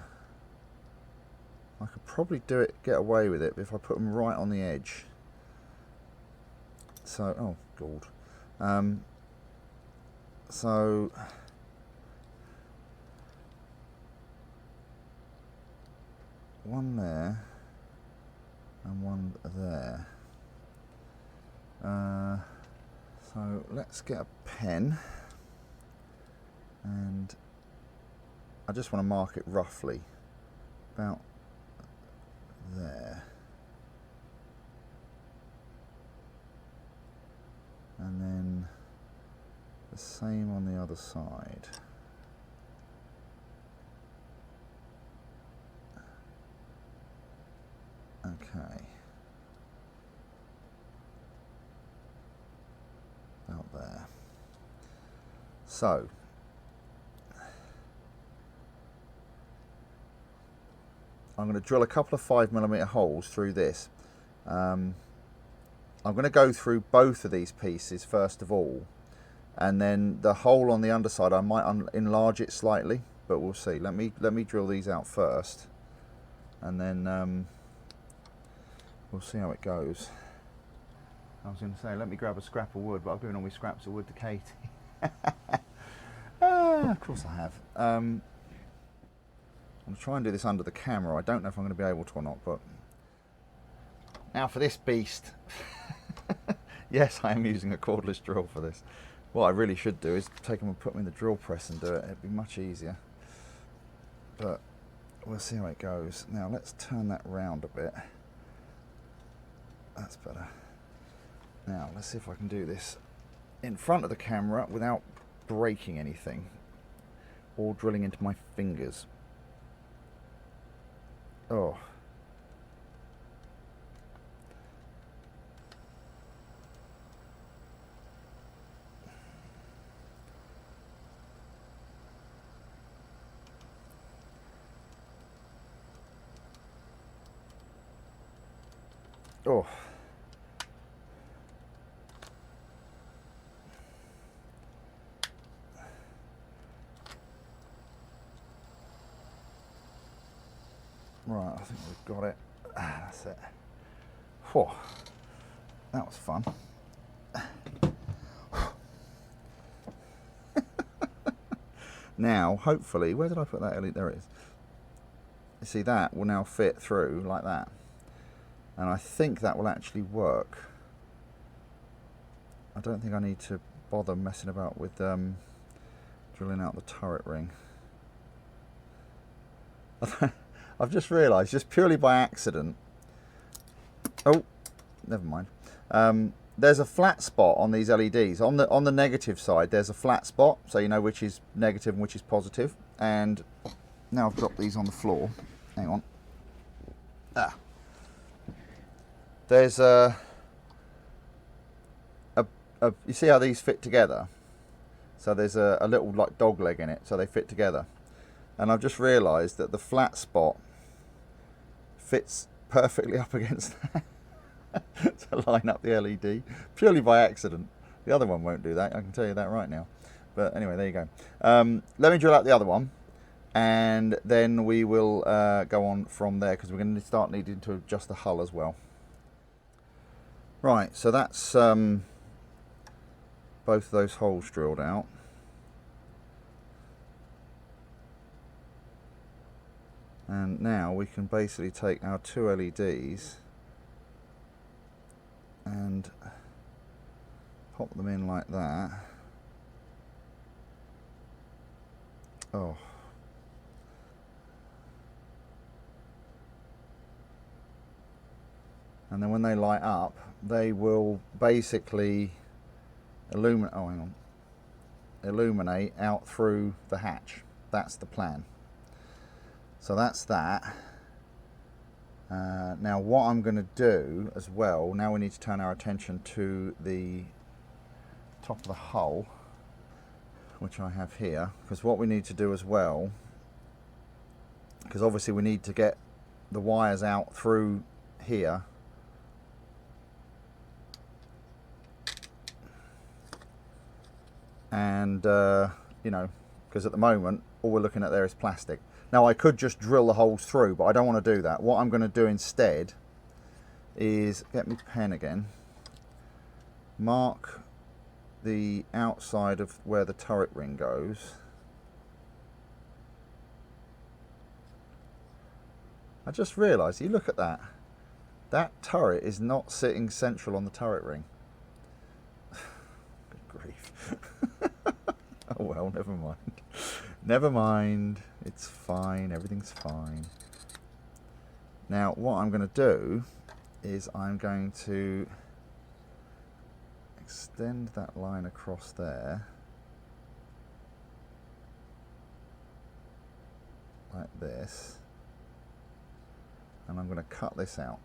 could probably do it, get away with it if I put them right on the edge. So, oh god. So one there and one there. So let's get a pen, and I just want to mark it roughly about there, and then the same on the other side. Okay, about there. So I'm going to drill a couple of 5mm holes through this. I'm going to go through both of these pieces first of all, and then the hole on the underside I might enlarge it slightly, but we'll see. Let me drill these out first, and then we'll see how it goes. I was going to say, let me grab a scrap of wood, but I've given all my scraps of wood to Katie. Of course I have. I'm going to try and do this under the camera. I don't know if I'm going to be able to or not, but now for this beast. Yes, I am using a cordless drill for this. What I really should do is take them and put them in the drill press and do it. It'd be much easier. But we'll see how it goes. Now let's turn that round a bit. That's better. Now let's see if I can do this in front of the camera without breaking anything or drilling into my fingers. Oh. Oh. Right, I think we've got it. That's it. Whew. That was fun. Now, hopefully, where did I put that LED? There it is. You see, that will now fit through like that. And I think that will actually work. I don't think I need to bother messing about with drilling out the turret ring. I've just realised, just purely by accident, oh, never mind. There's a flat spot on these LEDs. On the negative side, there's a flat spot, so you know which is negative and which is positive. And now I've dropped these on the floor. Hang on. There's you see how these fit together? So there's a little like dog leg in it, so they fit together. And I've just realised that the flat spot fits perfectly up against that to line up the LED, purely by accident. The other one won't do that, I can tell you that right now. But anyway, there you go. Let me drill out the other one, and then we will go on from there, because we're going to start needing to adjust the hull as well. Right, so that's both of those holes drilled out. And now we can basically take our two LEDs and pop them in like that. Oh. And then when they light up, they will basically illuminate, oh hang on, illuminate out through the hatch. That's the plan. So that's that. Now what I'm going to do as well, now we need to turn our attention to the top of the hull, which I have here, because what we need to do as well, because obviously we need to get the wires out through here and you know, because at the moment all we're looking at there is plastic. Now I could just drill the holes through, but I don't want to do that. What I'm going to do instead is get my pen again, mark the outside of where the turret ring goes. I just realised, you look at that. That turret is not sitting central on the turret ring. Good grief. Oh well, never mind. Never mind. It's fine. Everything's fine. Now, what I'm going to do is I'm going to extend that line across there. Like this. And I'm going to cut this out.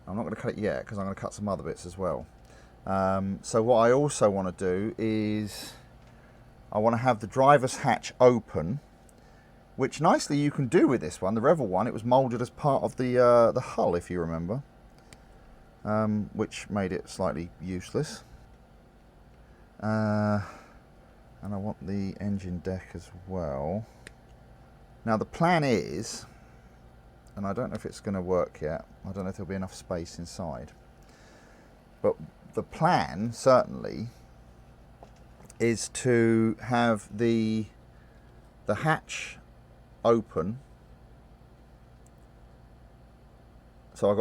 I'm not going to cut it yet because I'm going to cut some other bits as well. So what I also want to do is I want to have the driver's hatch open, which nicely you can do with this one. The Revel one, it was moulded as part of the hull, if you remember, which made it slightly useless. And I want the engine deck as well. Now the plan is, and I don't know if it's going to work yet, I don't know if there'll be enough space inside, but the plan certainly is to have the hatch open. So I've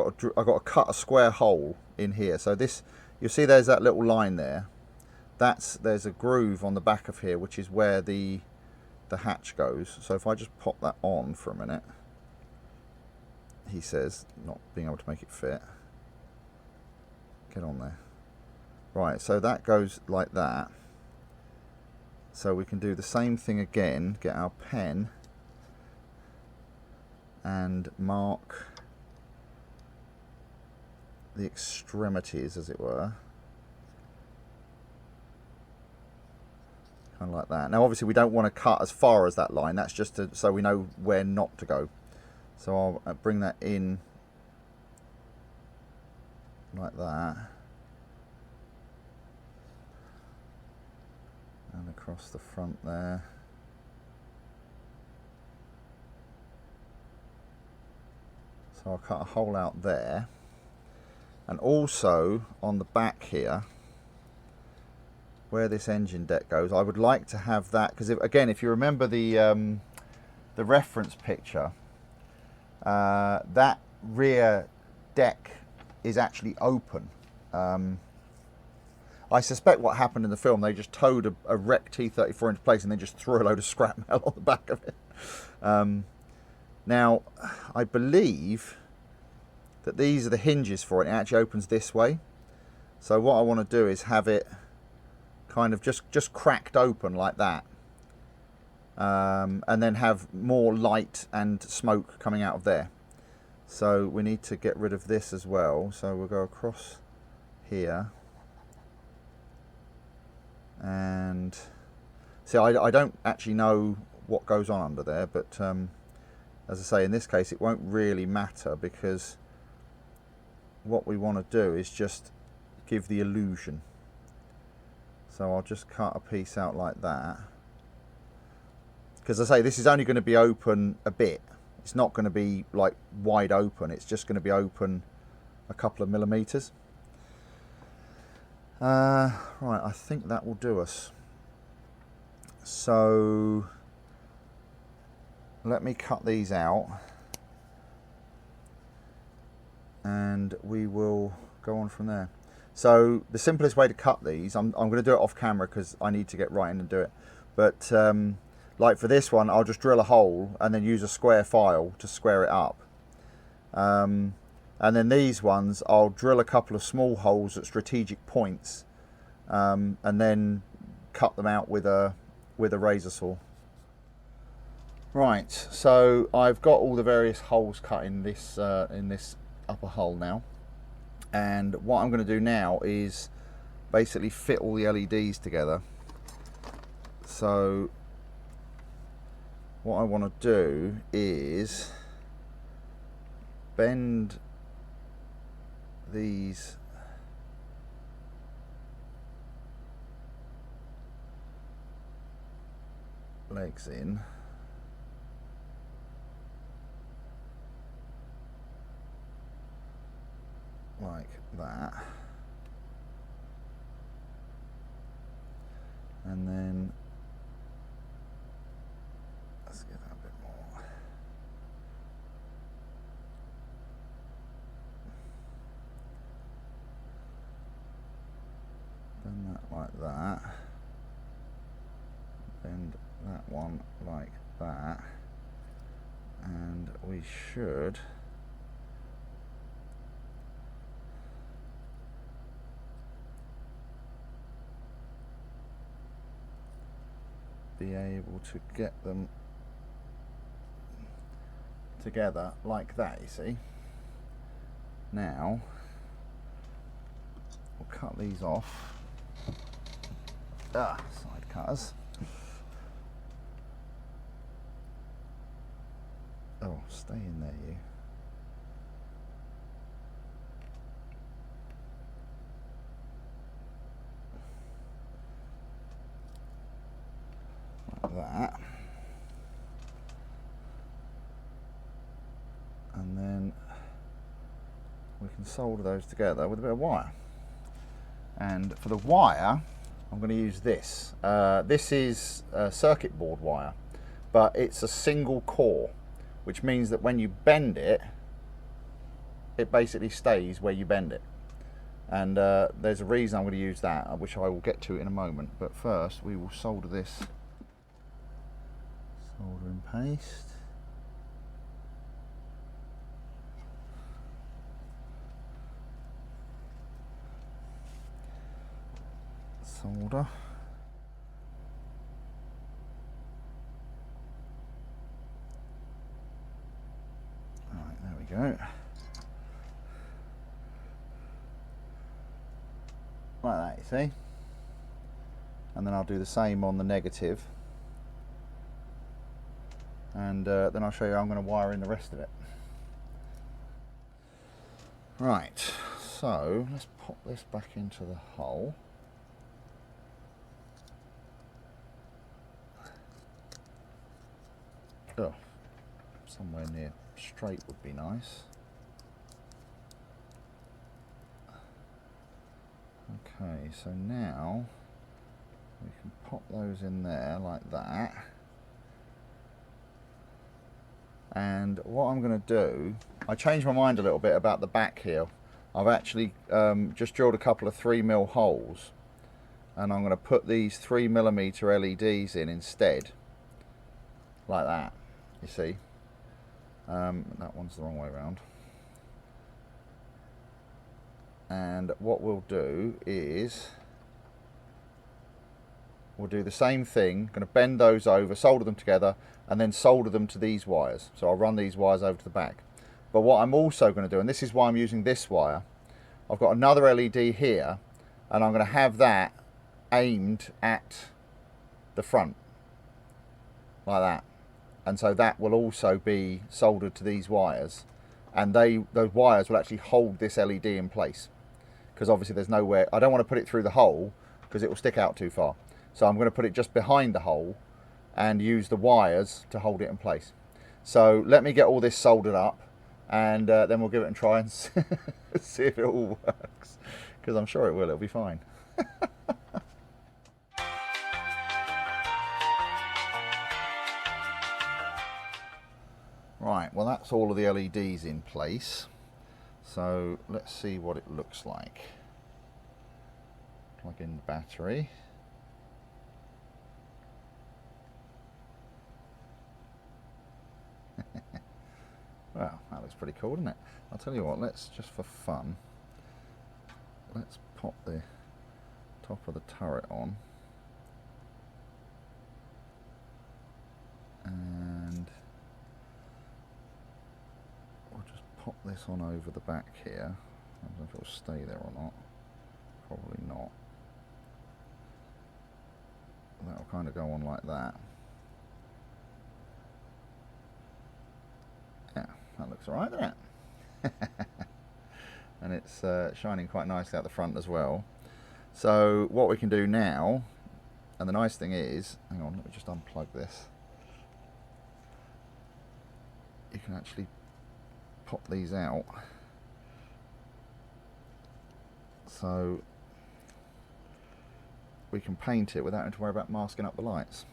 got to cut a square hole in here. So this, you'll see there's that little line there. There's a groove on the back of here, which is where the hatch goes. So if I just pop that on for a minute, he says, not being able to make it fit. Get on there. Right, so that goes like that. So we can do the same thing again, get our pen and mark the extremities, as it were. Kind of like that. Now obviously we don't want to cut as far as that line, that's just so we know where not to go. So I'll bring that in like that. And across the front there. So I'll cut a hole out there. And also on the back here, where this engine deck goes, I would like to have that, because again, if you remember the reference picture, that rear deck is actually open. I suspect what happened in the film, they just towed a wrecked T34 into place and then just threw a load of scrap metal on the back of it. Now, I believe that these are the hinges for it. It actually opens this way. So what I want to do is have it kind of just cracked open like that. And then have more light and smoke coming out of there. So we need to get rid of this as well. So we'll go across here. And see, I don't actually know what goes on under there, but as I say, in this case it won't really matter, because what we want to do is just give the illusion. So I'll just cut a piece out like that, because I say this is only going to be open a bit. It's not going to be like wide open, it's just going to be open a couple of millimeters. Right, I think that will do us. So let me cut these out and we will go on from there. So the simplest way to cut these, I'm going to do it off camera because I need to get right in and do it, but like for this one, I'll just drill a hole and then use a square file to square it up. And then these ones, I'll drill a couple of small holes at strategic points, and then cut them out with a razor saw. Right, so I've got all the various holes cut in this upper hull now, and what I'm going to do now is basically fit all the LEDs together. So what I want to do is bend these legs in like that, And then let's get that a bit more. Bend that like that. Bend that one like that. And we should be able to get them together like that, you see. Now we'll cut these off. Side cutters. Oh, stay in there, you. Like that. And then we can solder those together with a bit of wire. And for the wire, I'm going to use this. This is a circuit board wire, but it's a single core, which means that when you bend it, it basically stays where you bend it. And there's a reason I'm going to use that, which I will get to in a moment. But first, we will solder this. Solder and paste. Solder. Right, there we go. Like that, you see. And then I'll do the same on the negative. And then I'll show you how I'm going to wire in the rest of it. Right, so let's pop this back into the hole. Oh, somewhere near straight would be nice. Okay, so now we can pop those in there like that. And what I'm going to do, I changed my mind a little bit about the back here. I've actually just drilled a couple of 3mm holes, and I'm going to put these 3mm LEDs in instead, like that, you see. That one's the wrong way around. And what we'll do is we'll do the same thing. Going to bend those over, solder them together, and then solder them to these wires. So I'll run these wires over to the back. But what I'm also going to do, and this is why I'm using this wire, I've got another LED here, and I'm going to have that aimed at the front, like that. And so that will also be soldered to these wires, and those wires will actually hold this LED in place, because obviously there's nowhere, I don't want to put it through the hole because it will stick out too far. So I'm going to put it just behind the hole and use the wires to hold it in place. So let me get all this soldered up, and then we'll give it a try and see if it all works, because I'm sure it will, it'll be fine. Right, well that's all of the LEDs in place. So let's see what it looks like. Plug in the battery. Well, that looks pretty cool, doesn't it? I'll tell you what, let's just for fun, let's pop the top of the turret on. And we'll just pop this on over the back here. I don't know if it'll stay there or not. Probably not. That'll kind of go on like that. Yeah, that looks alright, doesn't it? And it's shining quite nicely out the front as well. So what we can do now, and the nice thing is, hang on, let me just unplug this. You can actually pop these out. So we can paint it without having to worry about masking up the lights.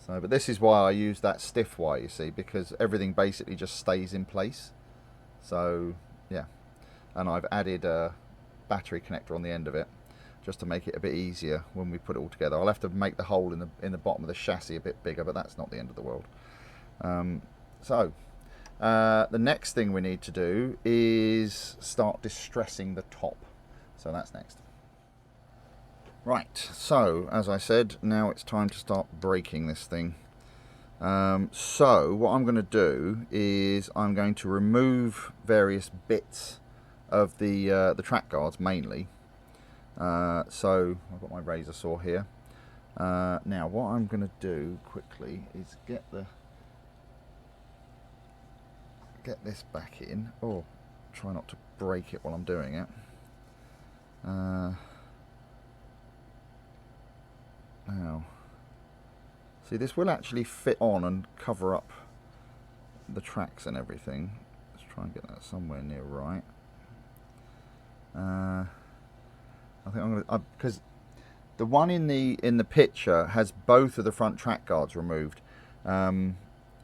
So, but this is why I use that stiff wire, you see, because everything basically just stays in place. So yeah, and I've added a battery connector on the end of it just to make it a bit easier when we put it all together. I'll have to make the hole in the bottom of the chassis a bit bigger, but that's not the end of the world. The next thing we need to do is start distressing the top. So that's next. Right, so as I said, now it's time to start breaking this thing. So what I'm going to do is I'm going to remove various bits of the track guards mainly. So I've got my razor saw here. Now what I'm going to do quickly is get this back in. Oh, try not to break it while I'm doing it. Now, see, this will actually fit on and cover up the tracks and everything. Let's try and get that somewhere near right. I think I'm gonna, because the one in the picture has both of the front track guards removed, and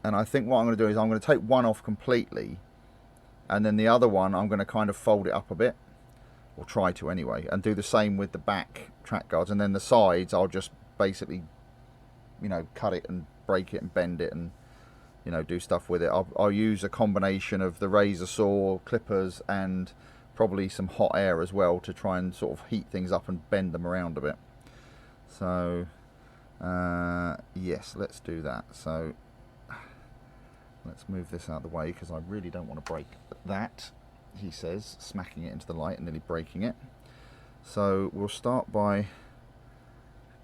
I think what I'm going to do is I'm going to take one off completely, and then the other one I'm going to kind of fold it up a bit, or try to anyway, and do the same with the back track guards, and then the sides I'll just basically, you know, cut it and break it and bend it and, you know, do stuff with it. I'll use a combination of the razor saw, clippers, and probably some hot air as well to try and sort of heat things up and bend them around a bit. So yes, let's do that. So let's move this out of the way because I really don't want to break that, he says, smacking it into the light and nearly breaking it. So we'll start by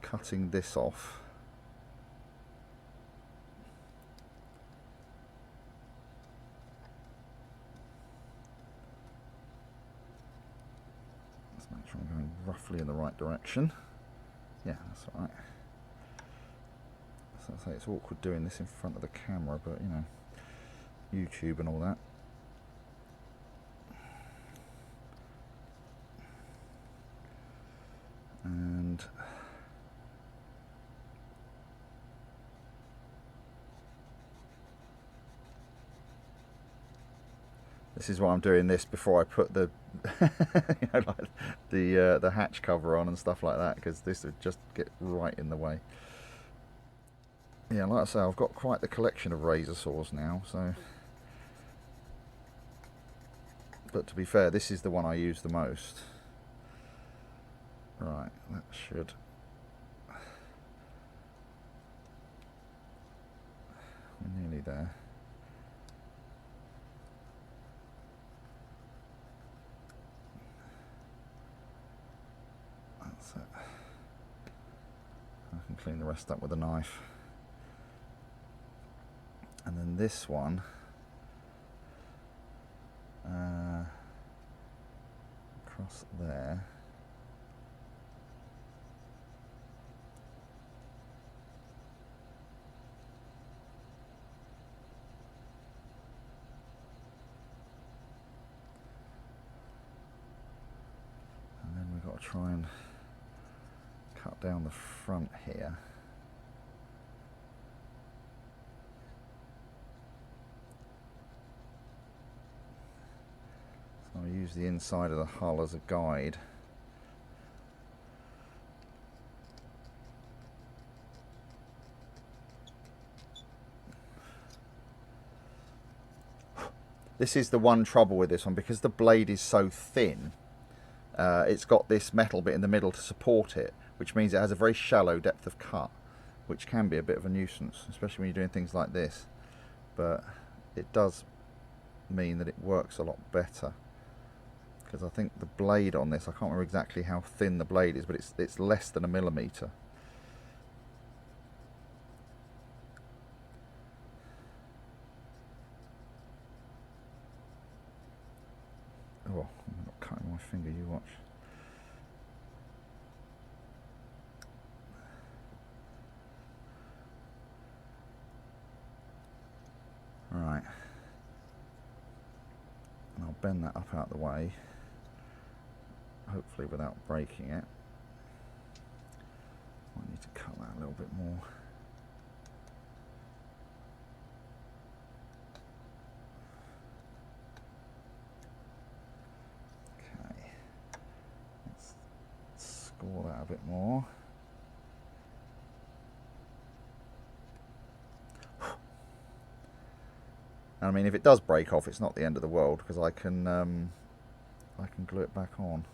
cutting this off. Let's make sure I'm going roughly in the right direction. Yeah, that's all right. So I say it's awkward doing this in front of the camera, but you know, YouTube and all that. And this is why I'm doing this before I put the you know, like the hatch cover on and stuff like that, because this would just get right in the way. Yeah, like I say, I've got quite the collection of razor saws now, so, but to be fair, this is the one I use the most. Right, that should, we're nearly there. That's it. I can clean the rest up with a knife. And then this one, across there. And then we've got to try and cut down the front here. So I'll use the inside of the hull as a guide. This is the one trouble with this one, because the blade is so thin. It's got this metal bit in the middle to support it, which means it has a very shallow depth of cut, which can be a bit of a nuisance, especially when you're doing things like this. But it does mean that it works a lot better, because I think the blade on this, I can't remember exactly how thin the blade is, but it's less than 1 millimeter. Oh, I'm not cutting my finger, you watch. Right. And I'll bend that up out the way, hopefully without breaking it. bit more. Okay, let's score that a bit more. I mean, if it does break off, it's not the end of the world, because I can glue it back on.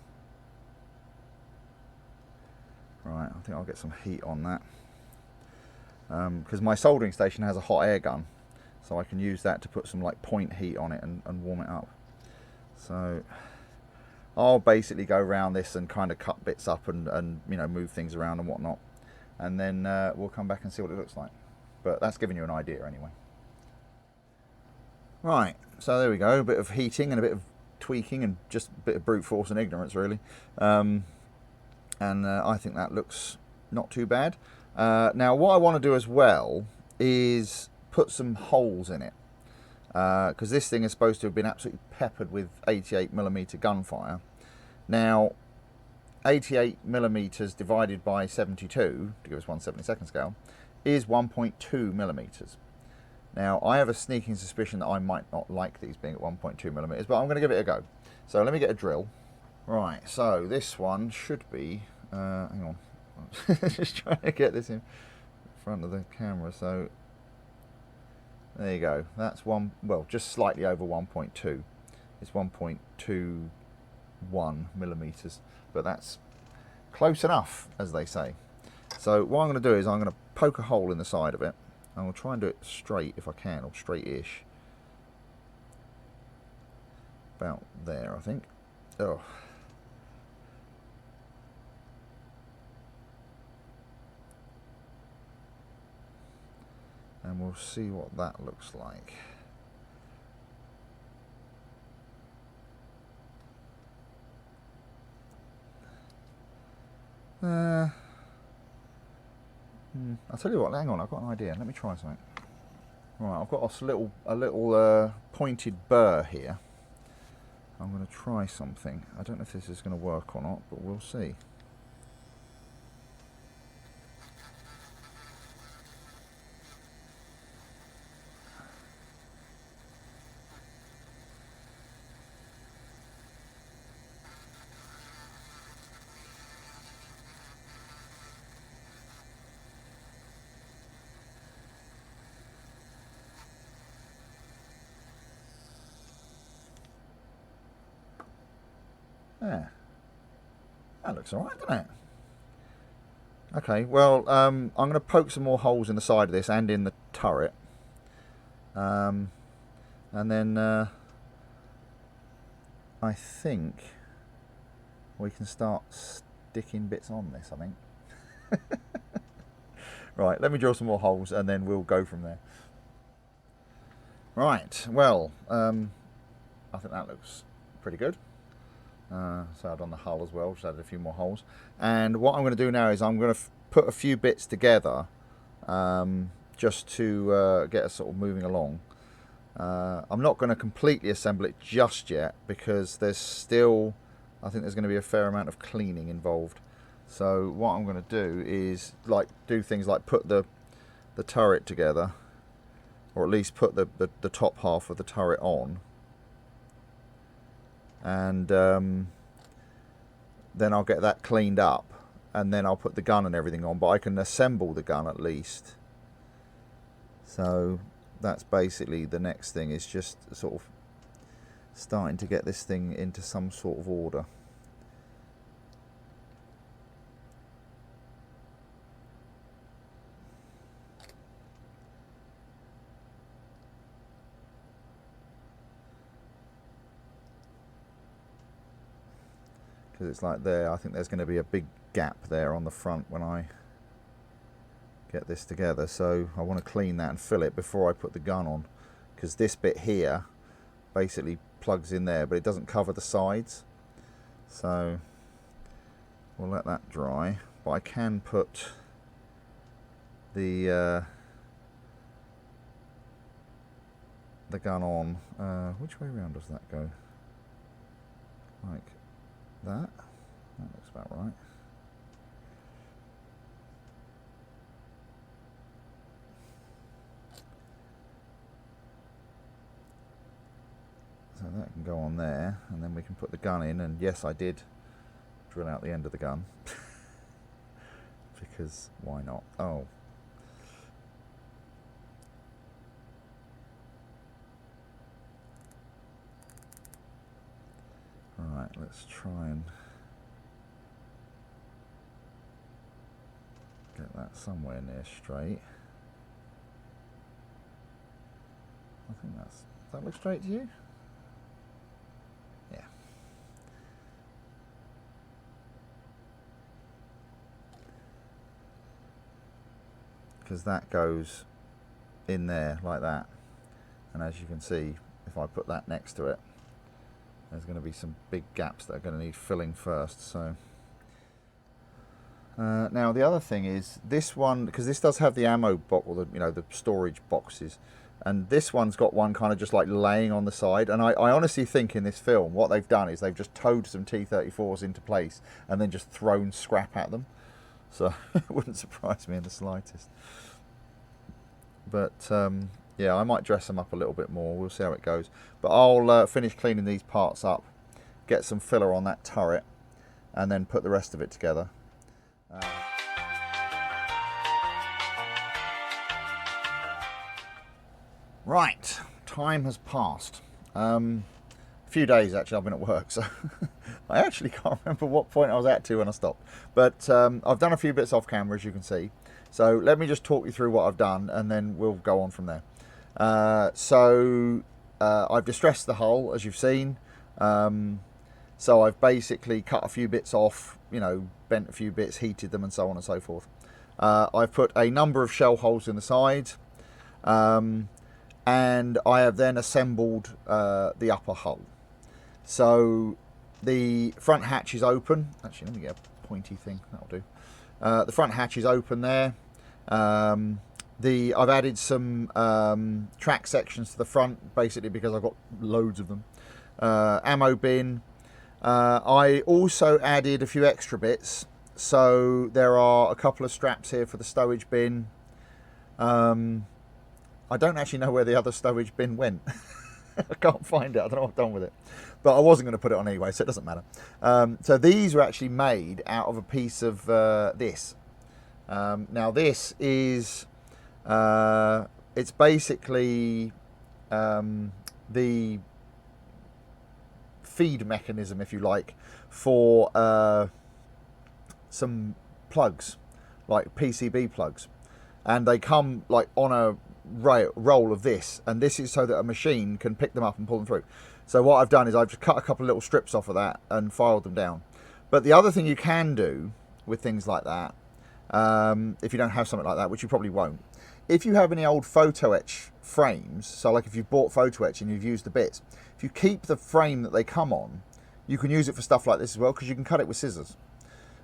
Right, I think I'll get some heat on that, because my soldering station has a hot air gun, so I can use that to put some like point heat on it and warm it up. So I'll basically go around this and kind of cut bits up and you know, move things around and whatnot, and then we'll come back and see what it looks like. But that's giving you an idea anyway. Right, so there we go, a bit of heating and a bit of tweaking and just a bit of brute force and ignorance, really. And I think that looks not too bad. Now, what I want to do as well is put some holes in it, because this thing is supposed to have been absolutely peppered with 88mm gunfire. Now, 88mm divided by 72, to give us 1/72 scale, is 1.2mm. Now, I have a sneaking suspicion that I might not like these being at 1.2mm, but I'm going to give it a go. So let me get a drill. Right, so this one should be, hang on, just trying to get this in front of the camera. So there you go, that's one, well, just slightly over 1.2. It's 1.21mm, but that's close enough, as they say. So what I'm going to do is I'm going to poke a hole in the side of it. And we'll try and do it straight if I can, or straight-ish. About there, I think. Oh. And we'll see what that looks like. I'll tell you what, hang on, I've got an idea. Let me try something. Right, I've got a little pointed burr here. I'm going to try something. I don't know if this is going to work or not, but we'll see. Yeah, that looks alright, doesn't it? Okay, well, I'm going to poke some more holes in the side of this and in the turret, and then I think we can start sticking bits on this, I think. Right, let me drill some more holes and then we'll go from there. Right, well, I think that looks pretty good. So I've done the hull as well, just added a few more holes. And what I'm going to do now is I'm going to put a few bits together, just to get us sort of moving along. I'm not going to completely assemble it just yet, because there's still, I think there's going to be a fair amount of cleaning involved. So what I'm going to do is do things like put the turret together, or at least put the top half of the turret on. And then I'll get that cleaned up, and then I'll put the gun and everything on, but I can assemble the gun at least. So that's basically the next thing, is just sort of starting to get this thing into some sort of order. Because it's like there, I think there's going to be a big gap there on the front when I get this together, so I want to clean that and fill it before I put the gun on, because this bit here basically plugs in there, but it doesn't cover the sides, so we'll let that dry. But I can put the gun on. Which way around does that go? Like that. That looks about right. that can go on there, and then we can put the gun in. And yes, I did drill out the end of the gun because why not? Oh, right, let's try and get that somewhere near straight. I think does that look straight to you? Yeah. Because that goes in there like that, and as you can see, if I put that next to it, there's going to be some big gaps that are going to need filling first. So now the other thing is this one, because this does have the ammo box, or the the storage boxes, and this one's got one kind of just like laying on the side. And I honestly think in this film what they've done is they've just towed some T34s into place and then just thrown scrap at them. So it wouldn't surprise me in the slightest. But yeah, I might dress them up a little bit more. We'll see how it goes. But I'll finish cleaning these parts up, get some filler on that turret, and then put the rest of it together. Right, time has passed. A few days actually I've been at work, so I actually can't remember what point I was at when I stopped. But I've done a few bits off camera, as you can see. So let me just talk you through what I've done, and then we'll go on from there. I've distressed the hull, as you've seen. So I've basically cut a few bits off, bent a few bits, heated them, and so on and so forth. I've put a number of shell holes in the side, and I have then assembled the upper hull. So the front hatch is open. Actually, let me get a pointy thing, that'll do. The front hatch is open there. I've added some track sections to the front, basically because I've got loads of them. Ammo bin. I also added a few extra bits. So there are a couple of straps here for the stowage bin. I don't actually know where the other stowage bin went. I can't find it. I don't know what I've done with it. But I wasn't going to put it on anyway, so it doesn't matter. So these were actually made out of a piece of this. Now this is, it's basically the feed mechanism, if you like, for some plugs, like PCB plugs. And they come like on a roll of this, and this is so that a machine can pick them up and pull them through. So what I've done is I've just cut a couple of little strips off of that and filed them down. But the other thing you can do with things like that, if you don't have something like that, which you probably won't, if you have any old photo etch frames, so like if you've bought photo etch and you've used the bits, if you keep the frame that they come on, you can use it for stuff like this as well, because you can cut it with scissors.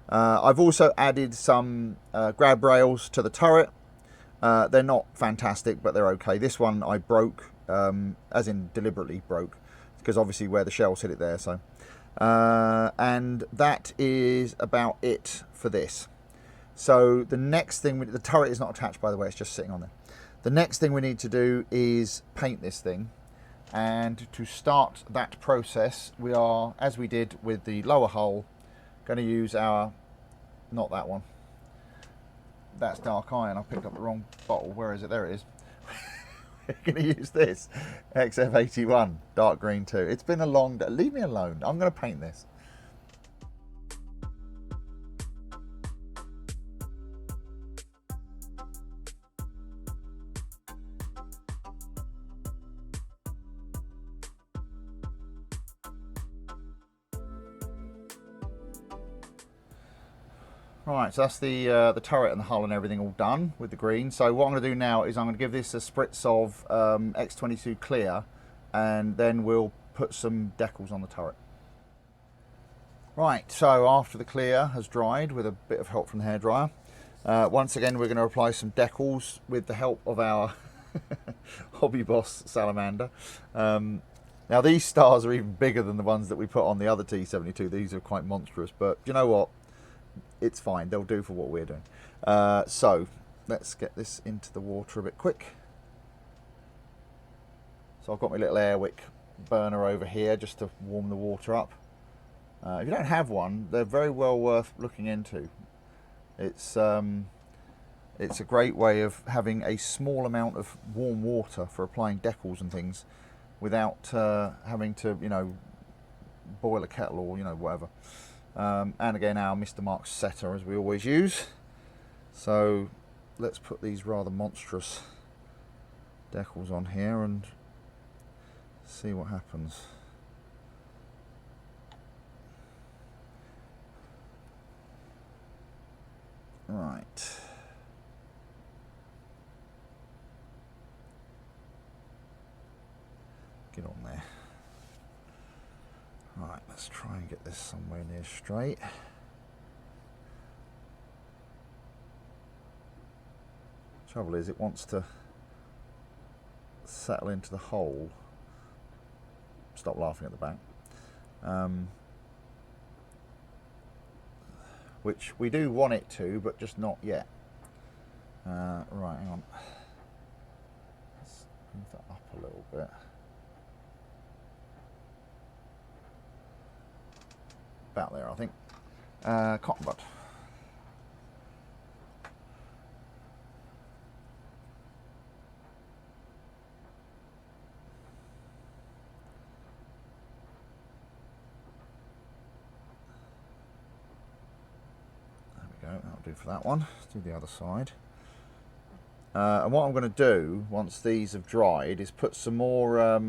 I've also added some grab rails to the turret. They're not fantastic, but they're okay. This one I broke, as in deliberately broke, because obviously where the shells hit it there. So, and that is about it for this. So the next thing, the turret is not attached, by the way, it's just sitting on there. The next thing we need to do is paint this thing. And to start that process, we are, as we did with the lower hull, going to use our, not that one, that's dark iron. I picked up the wrong bottle. Where is it? There it is. We're going to use this XF81 dark green too. It's been a long day. Leave me alone. I'm going to paint this. Right, so that's the turret and the hull and everything all done with the green. So what I'm going to do now is I'm going to give this a spritz of X22 clear, and then we'll put some decals on the turret. Right, so after the clear has dried with a bit of help from the hairdryer, once again we're going to apply some decals with the help of our Hobby Boss salamander. Now these stars are even bigger than the ones that we put on the other T72. These are quite monstrous, but you know what? It's fine, they'll do for what we're doing. So let's get this into the water a bit quick. So I've got my little air wick burner over here just to warm the water up. If you don't have one, they're very well worth looking into. It's a great way of having a small amount of warm water for applying decals and things without having to, you know, boil a kettle or, you know, whatever. And again, our Mr. Marks setter, as we always use. So let's put these rather monstrous decals on here and see what happens. Right. Get on there. Right, let's try and get this somewhere near straight. Trouble is, it wants to settle into the hole. Stop laughing at the back. Which we do want it to, but just not yet. Right, hang on. Let's move that up a little bit. About there, I think. Cotton bud. There we go, that'll do for that one. Let's do the other side. And what I'm going to do, once these have dried, is put some more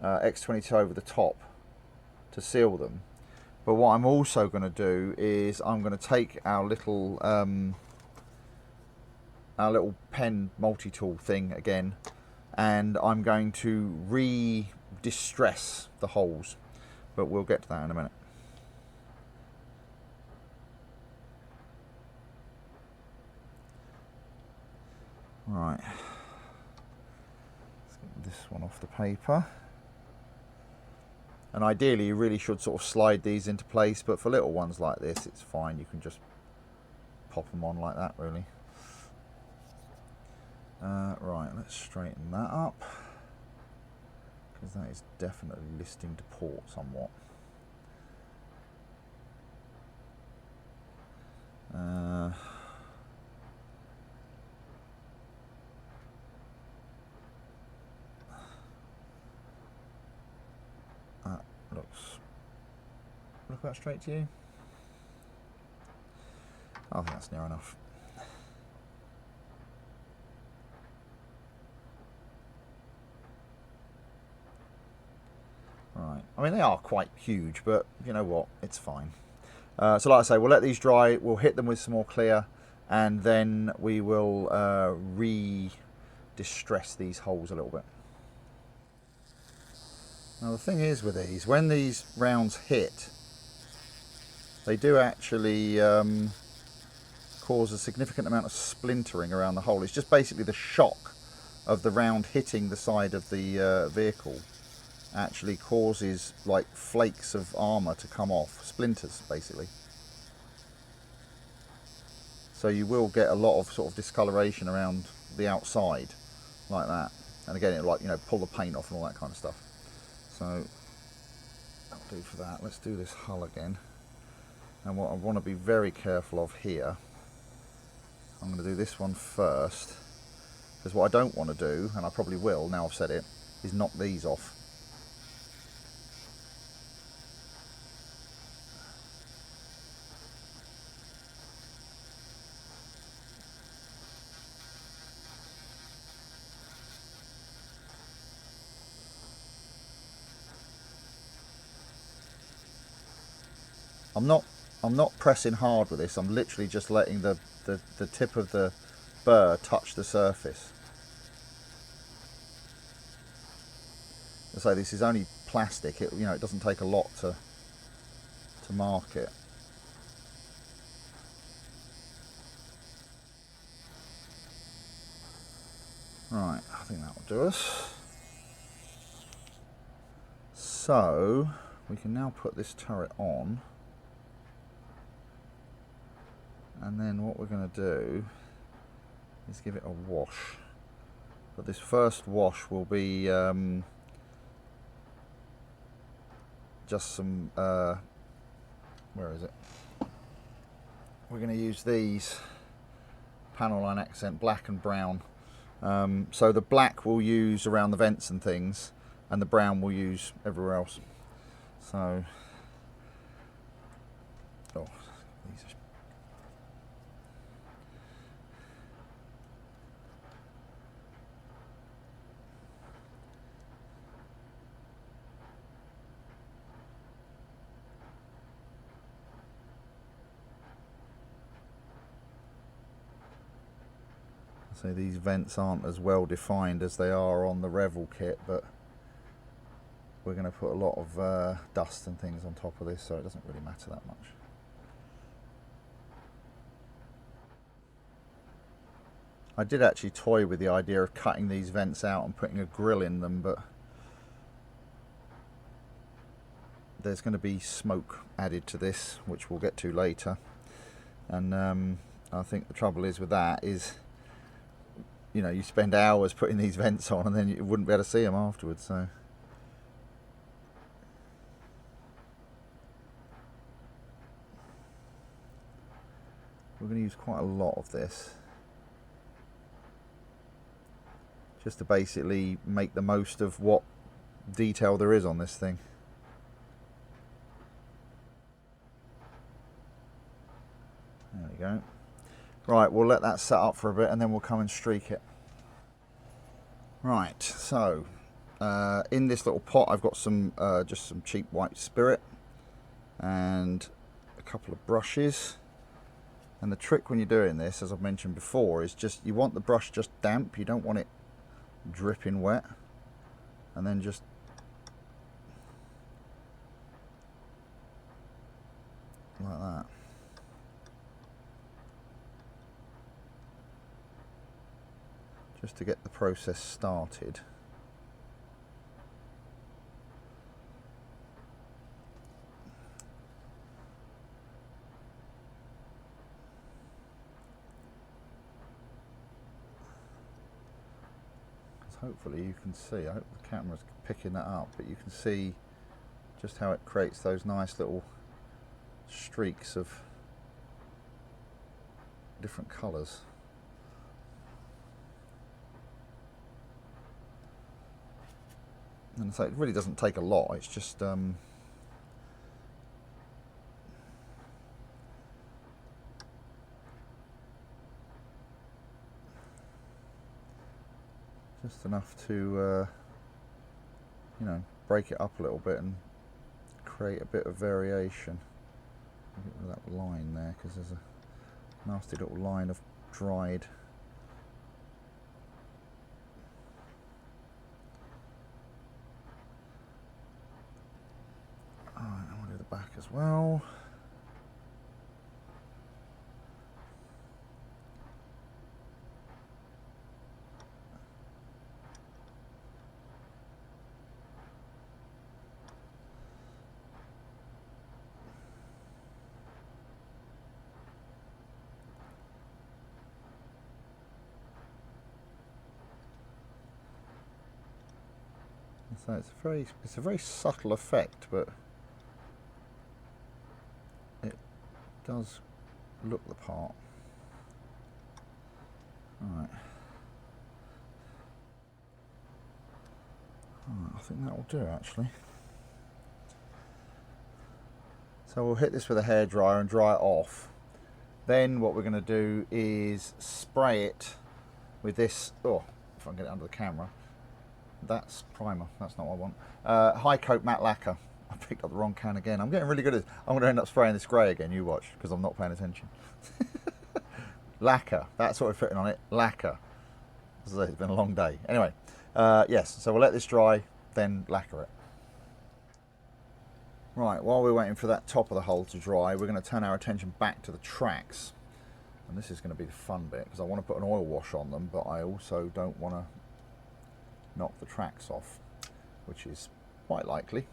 X22 over the top to seal them. But what I'm also going to do is I'm going to take our little pen multi-tool thing again, and I'm going to re-distress the holes, but we'll get to that in a minute. Right, let's get this one off the paper. And ideally you really should sort of slide these into place, but for little ones like this it's fine, you can just pop them on like that really. Right, let's straighten that up, because that is definitely listing to port somewhat. Look that straight to you? I think that's near enough. Right, I mean they are quite huge, but you know what, it's fine. So like I say, we'll let these dry, we'll hit them with some more clear, and then we will re-distress these holes a little bit. Now the thing is with these, when these rounds hit, they do actually cause a significant amount of splintering around the hole. It's just basically the shock of the round hitting the side of the vehicle actually causes like flakes of armour to come off, splinters basically. So you will get a lot of sort of discoloration around the outside like that. And again, it'll, like, you know, pull the paint off and all that kind of stuff. So that'll do for that. Let's do this hull again. And what I want to be very careful of here, I'm going to do this one first, because what I don't want to do, and I probably will now I've said it, is knock these off. I'm not pressing hard with this. I'm literally just letting the tip of the burr touch the surface. As I say, this is only plastic. It, you know, it doesn't take a lot to mark it. Right, I think that will do us. So we can now put this turret on. And then what we're going to do is give it a wash. But this first wash will be just some, where is it? We're going to use these panel line accent black and brown. So the black we'll use around the vents and things, and the brown we'll use everywhere else. So, oh, these are, so these vents aren't as well defined as they are on the Revel kit, but we're going to put a lot of dust and things on top of this, so it doesn't really matter that much. I did actually toy with the idea of cutting these vents out and putting a grill in them, but there's going to be smoke added to this, which we'll get to later. And I think the trouble is with that is, you know, you spend hours putting these vents on and then you wouldn't be able to see them afterwards. So we're going to use quite a lot of this, just to basically make the most of what detail there is on this thing. There we go. Right, we'll let that set up for a bit and then we'll come and streak it. Right, so in this little pot I've got some just some cheap white spirit and a couple of brushes. And the trick when you're doing this, as I've mentioned before, is just you want the brush just damp, you don't want it dripping wet, and then just like that. Just to get the process started. Hopefully you can see, I hope the camera's picking that up, but you can see just how it creates those nice little streaks of different colours. And so it really doesn't take a lot, it's just enough to you know, break it up a little bit and create a bit of variation. Get rid of that line there, because there's a nasty little line of dried. Alright, I want to do the back as well. So it's a very subtle effect, but it does look the part. Alright. I think that will do actually. So we'll hit this with a hairdryer and dry it off. Then what we're going to do is spray it with this, oh, if I can get it under the camera. That's primer, that's not what I want. High coat matte lacquer. I picked up the wrong can again. I'm getting really good at this. I'm going to end up spraying this grey again, you watch, because I'm not paying attention. Lacquer, that's what we're putting on it, lacquer. As I say, it's been a long day. Anyway, yes, so we'll let this dry, then lacquer it. Right, while we're waiting for that top of the hull to dry, we're going to turn our attention back to the tracks. And this is going to be the fun bit, because I want to put an oil wash on them, but I also don't want to knock the tracks off, which is quite likely.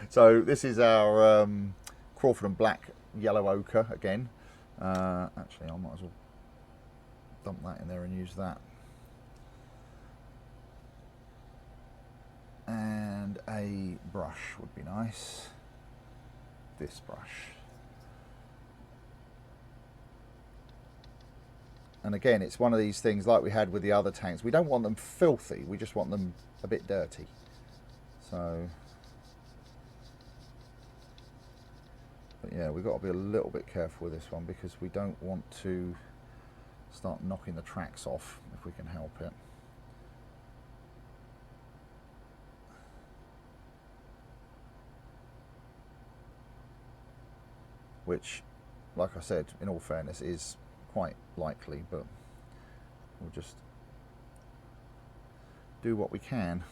So this is our Crawford and Black yellow ochre again. Actually, I might as well dump that in there and use that. And a brush would be nice. This brush. And again, it's one of these things like we had with the other tanks. We don't want them filthy, we just want them a bit dirty. So, but yeah, we've got to be a little bit careful with this one because we don't want to start knocking the tracks off if we can help it. Which, like I said, in all fairness, is quite likely, but we'll just do what we can.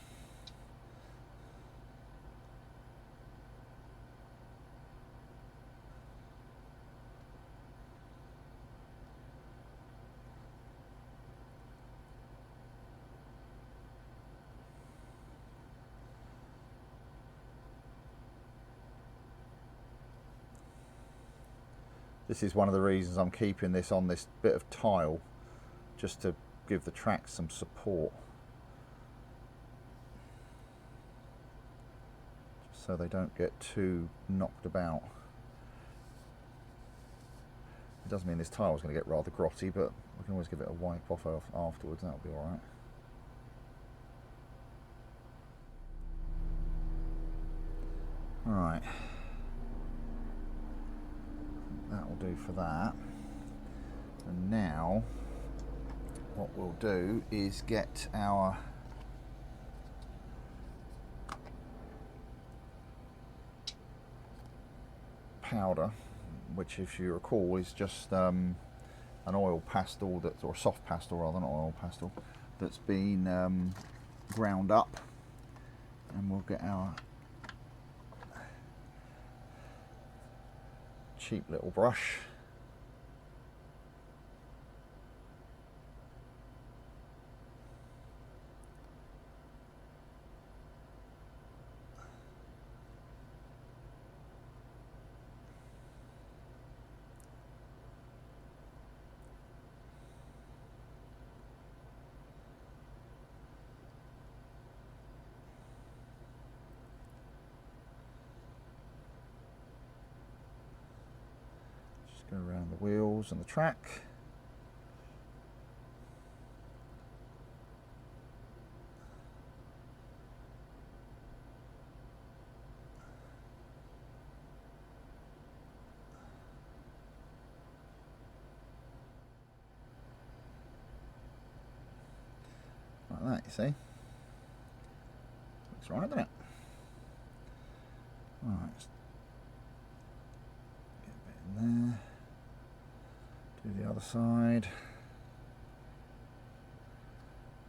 This is one of the reasons I'm keeping this on this bit of tile, just to give the tracks some support, so they don't get too knocked about. It does mean this tile is going to get rather grotty, but we can always give it a wipe off afterwards, that'll be alright. Alright. That will do for that. And now what we'll do is get our powder, which, if you recall, is just an oil pastel, that's, or soft pastel rather, not oil pastel, that's been ground up. And we'll get our cheap little brush. Go around the wheels and the track. Like that, you see. Looks right, doesn't it? Right, let's get a bit in there. Do the other side.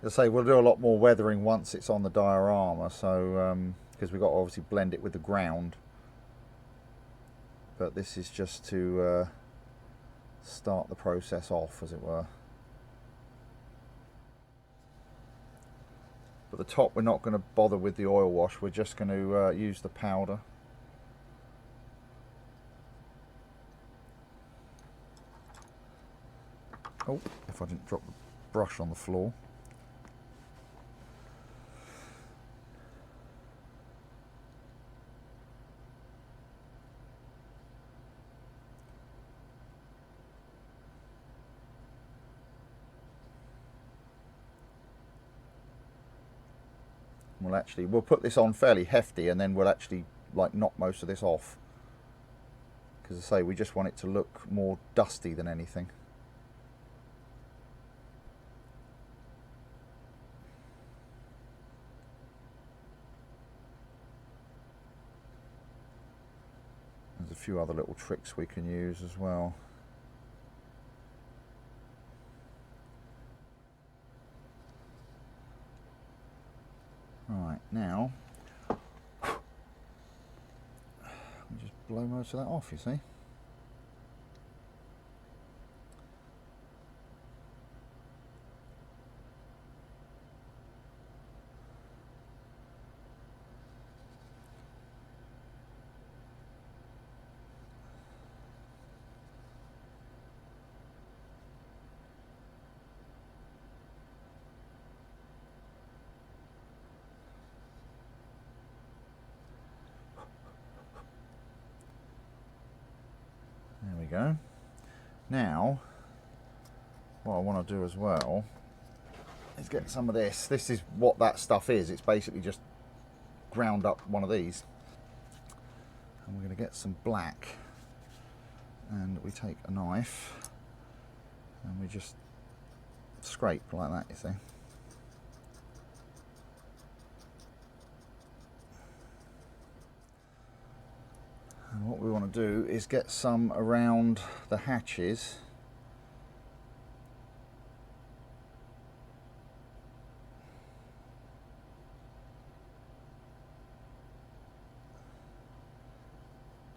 As I say, we'll do a lot more weathering once it's on the diorama, so because we've got to obviously blend it with the ground. But this is just to start the process off, as it were. But the top, we're not going to bother with the oil wash. We're just going to use the powder. Oh, if I didn't drop the brush on the floor. We'll put this on fairly hefty, and then we'll actually like knock most of this off. Because, as I say, we just want it to look more dusty than anything. There's a few other little tricks we can use as well. Right, now we just blow most of that off, you see. we go. Now, what I want to do as well is get some of this. This is what that stuff is. It's basically just ground up one of these. And we're going to get some black. And we take a knife and we just scrape like that, you see. And what we want to do is get some around the hatches.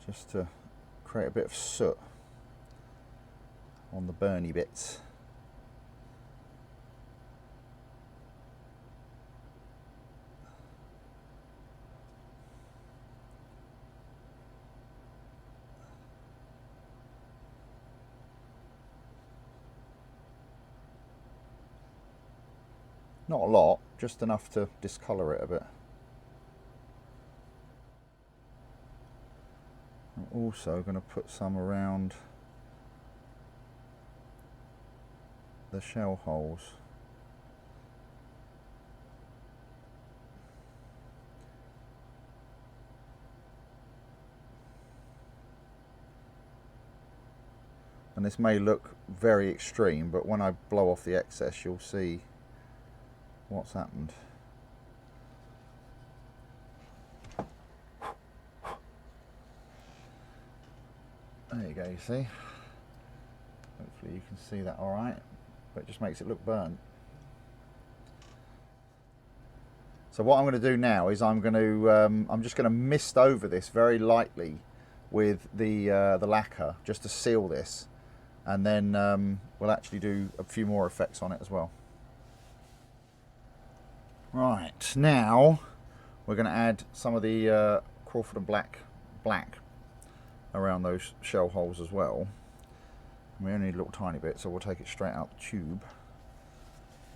Just to create a bit of soot on the burny bits. Not a lot, just enough to discolour it a bit. I'm also going to put some around the shell holes. And this may look very extreme, but when I blow off the excess, you'll see what's happened. There you go, you see. Hopefully you can see that all right, but it just makes it look burnt. So what I'm going to do now is I'm just going to mist over this very lightly with the lacquer just to seal this, and then we'll actually do a few more effects on it as well. Right, now we're going to add some of the Crawford and black around those shell holes as well. We only need a little tiny bit, so we'll take it straight out the tube.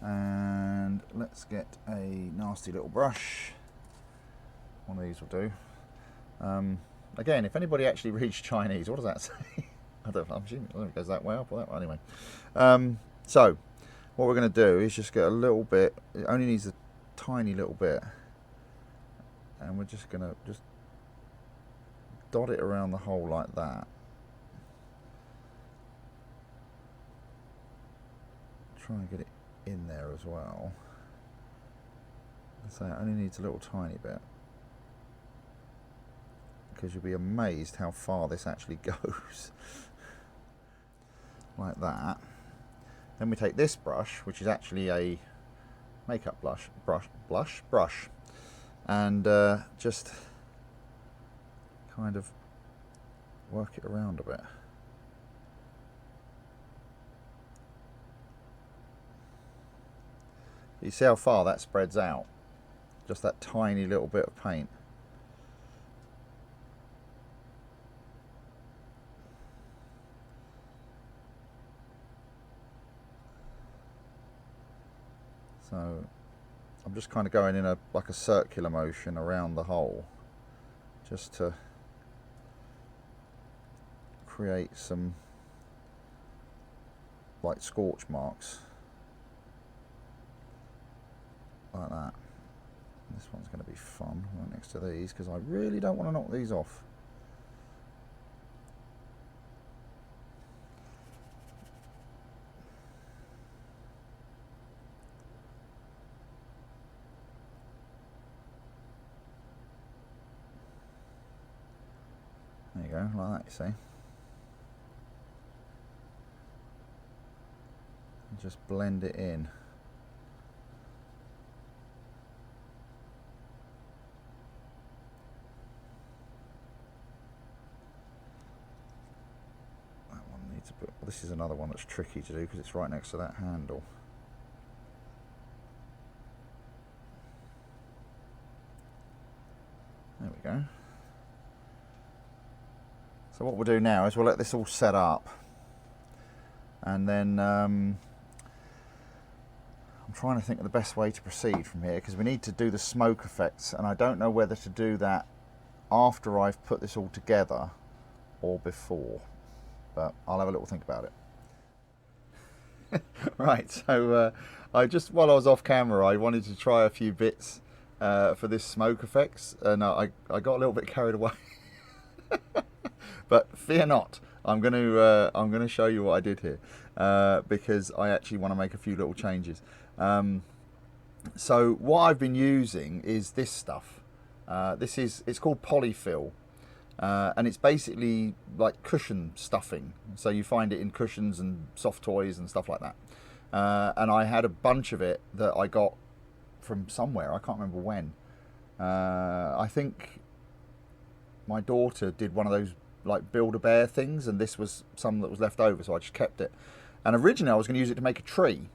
And let's get a nasty little brush. One of these will do. Again, if anybody actually reads Chinese, what does that say? I don't know, I'm assuming it goes that way up or that way. Anyway, so what we're going to do is just get a little bit. It only needs a tiny little bit, and we're just going to dot it around the hole like that. Try and get it in there as well. So it only needs a little tiny bit, because you'll be amazed how far this actually goes. Like that. Then we take this brush, which is actually a makeup brush, and just kind of work it around a bit. You see how far that spreads out? Just that tiny little bit of paint. So I'm just kind of going in like a circular motion around the hole, just to create some like scorch marks like that. This one's going to be fun right next to these, because I really don't want to knock these off. There you go, like that, you see. And just blend it in. That one needs a bit. Well, this is another one that's tricky to do because it's right next to that handle. There we go. So what we'll do now is we'll let this all set up, and then I'm trying to think of the best way to proceed from here, because we need to do the smoke effects, and I don't know whether to do that after I've put this all together or before. but I'll have a little think about it. Right, so I just, while I was off camera, I wanted to try a few bits for this smoke effects, and I got a little bit carried away. But fear not, I'm going to show you what I did here, because I actually want to make a few little changes. So what I've been using is this stuff. It's called polyfill, and it's basically like cushion stuffing. So you find it in cushions and soft toys and stuff like that. And I had a bunch of it that I got from somewhere. I can't remember when. I think my daughter did one of those like Build-A-Bear things, and this was some that was left over, so I just kept it. And originally I was going to use it to make a tree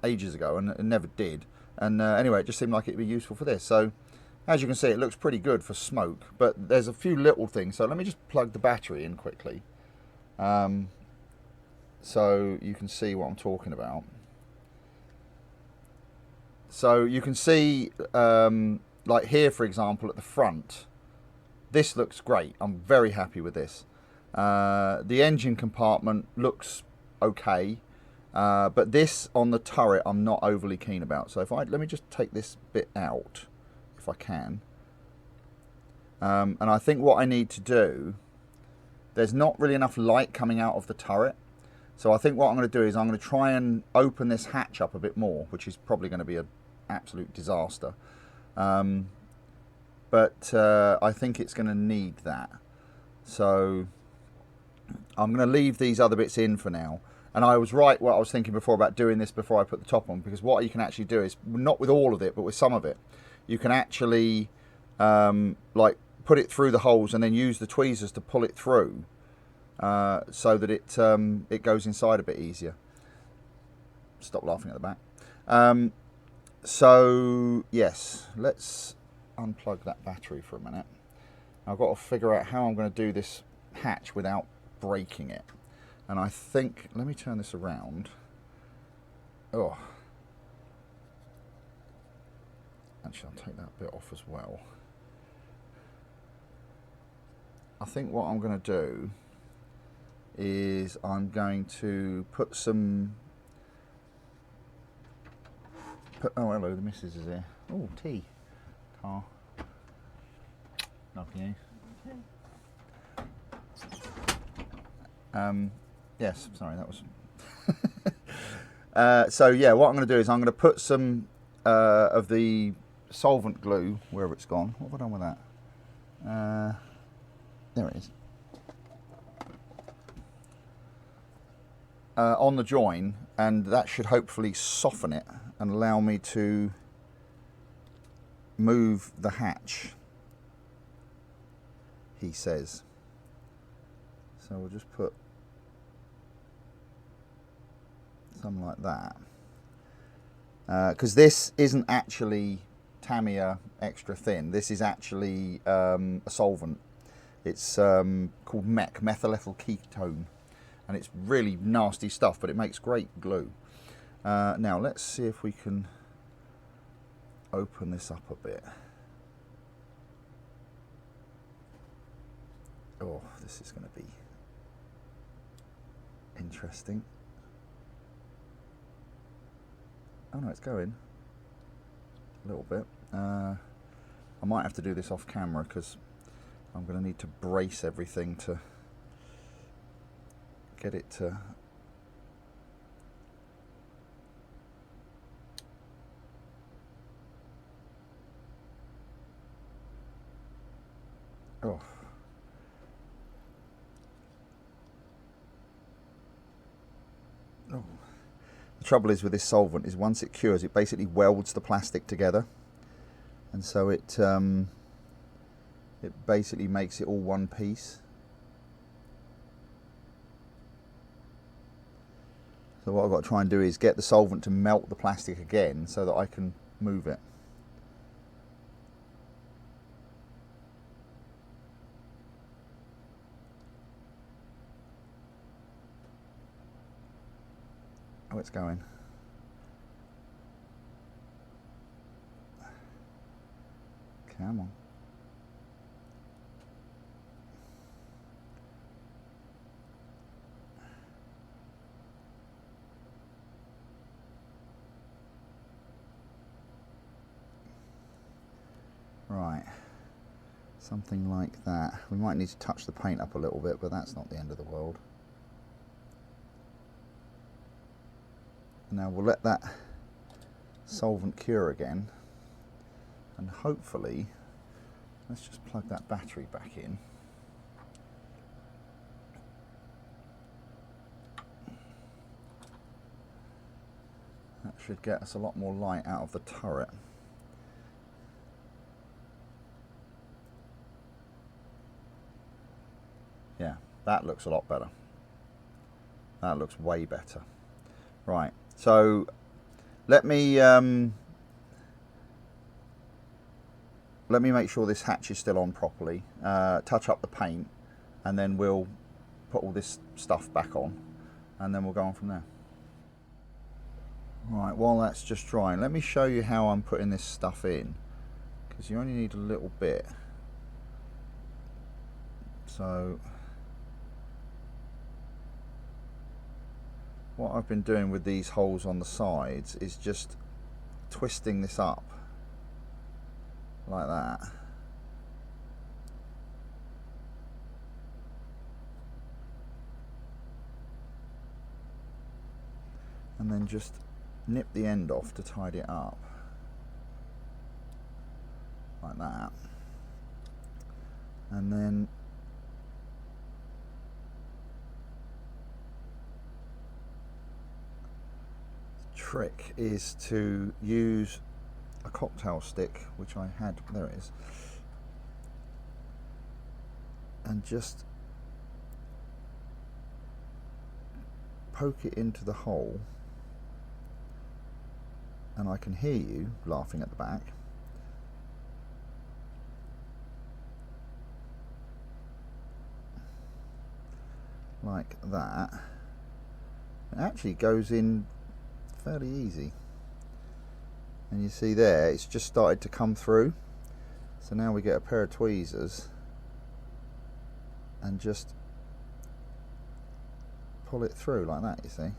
ages ago, and it never did. And anyway, it just seemed like it'd be useful for this. So as you can see, it looks pretty good for smoke, but there's a few little things. So let me just plug the battery in quickly, so you can see what I'm talking about. So you can see, like here, for example, at the front, this looks great. I'm very happy with this. The engine compartment looks okay, but this on the turret I'm not overly keen about. So let me just take this bit out if I can. And I think what I need to do, there's not really enough light coming out of the turret. So I think what I'm going to do is I'm going to try and open this hatch up a bit more, which is probably going to be an absolute disaster. But I think it's going to need that. So I'm going to leave these other bits in for now. And I was right what I was thinking before about doing this before I put the top on, because what you can actually do is, not with all of it, but with some of it, you can actually like put it through the holes and then use the tweezers to pull it through, so that it goes inside a bit easier. Stop laughing at the back. So yes, let's unplug that battery for a minute. I've got to figure out how I'm going to do this hatch without breaking it. And I think, let me turn this around. Oh, actually I'll take that bit off as well. I think what I'm going to do is I'm going to put some... oh, hello, the missus is here. Oh, tea. Car. Nothing you. Yes, sorry, that was... so yeah, what I'm going to do is I'm going to put some of the solvent glue, wherever it's gone. What have I done with that? There it is. On the join, and that should hopefully soften it and allow me to move the hatch, he says. So we'll just put something like that, because this isn't actually Tamiya extra thin. This is actually a solvent. It's called MEK, methyl ethyl ketone, and it's really nasty stuff, but it makes great glue. Now let's see if we can open this up a bit. Oh, this is going to be interesting. Oh no, it's going a little bit. I might have to do this off camera because I'm going to need to brace everything to get it to... oh. Oh. The trouble is with this solvent is once it cures, it basically welds the plastic together, and so it basically makes it all one piece. So what I've got to try and do is get the solvent to melt the plastic again so that I can move it. Oh, it's going. Come on. Something like that. We might need to touch the paint up a little bit, but that's not the end of the world. Now we'll let that solvent cure again, and hopefully, let's just plug that battery back in. That should get us a lot more light out of the turret. Yeah, that looks a lot better. That looks way better. Right, so let me make sure this hatch is still on properly, touch up the paint, and then we'll put all this stuff back on, and then we'll go on from there. Right, while that's just drying, let me show you how I'm putting this stuff in, because you only need a little bit. So what I've been doing with these holes on the sides is just twisting this up like that. And then just nip the end off to tidy it up like that. And then the trick is to use a cocktail stick, which I had, there it is, and just poke it into the hole, and I can hear you laughing at the back. Like that. It actually goes in fairly easy. And you see there, it's just started to come through. So now we get a pair of tweezers and just pull it through like that, you see.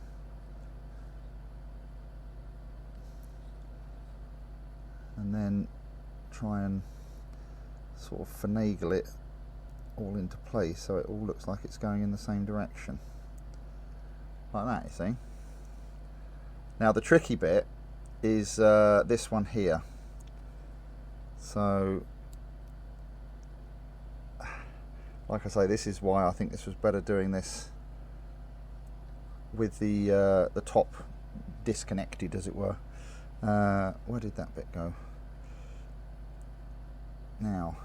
And then try and sort of finagle it all into place so it all looks like it's going in the same direction. Like that, you see. Now the tricky bit is this one here. So, like I say, this is why I think this was better doing this with the top disconnected, as it were. Where did that bit go? Now,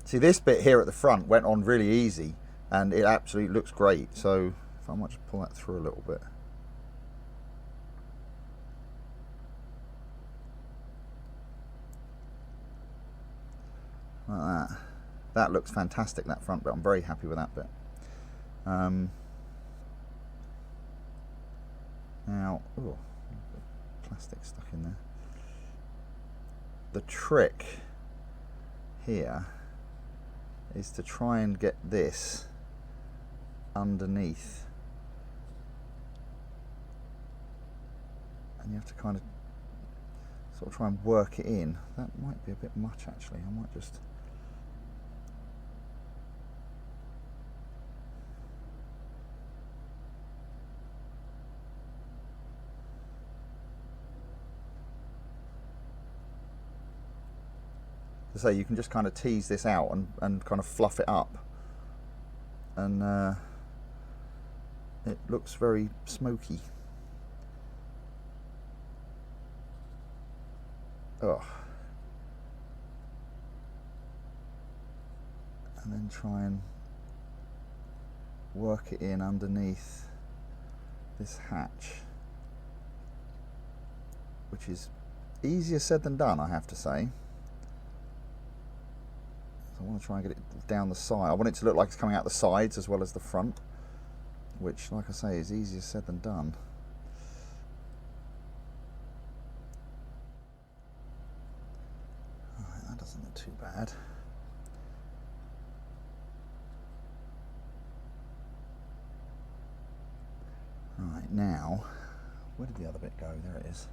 see, this bit here at the front went on really easy, and it absolutely looks great. So if I might just pull that through a little bit. Like that. That looks fantastic, that front bit. I'm very happy with that bit. Now, oh, plastic stuck in there. The trick here is to try and get this underneath, and you have to kind of sort of try and work it in. That might be a bit much, actually. I might just so you can just kind of tease this out and kind of fluff it up, and it looks very smoky. Oh. And then try and work it in underneath this hatch, which is easier said than done, I have to say. I want to try and get it down the side. I want it to look like it's coming out the sides as well as the front, which, like I say, is easier said than done. Right, that doesn't look too bad. Right, now, where did the other bit go? There it is.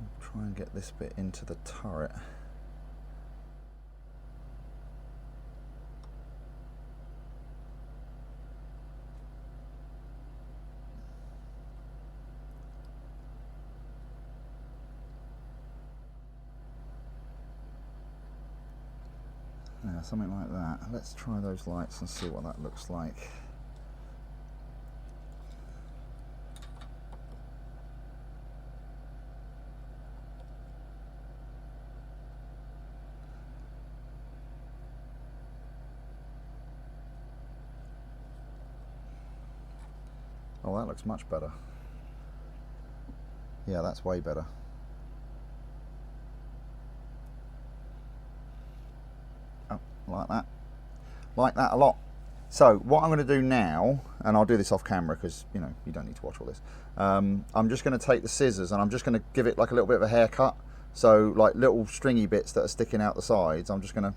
I'll try and get this bit into the turret. Yeah, something like that. Let's try those lights and see what that looks like. Oh, that looks much better. Yeah, that's way better. Oh, like that. Like that a lot. So what I'm going to do now, and I'll do this off camera because, you know, you don't need to watch all this. I'm just going to take the scissors and I'm just going to give it like a little bit of a haircut. So like little stringy bits that are sticking out the sides, I'm just going to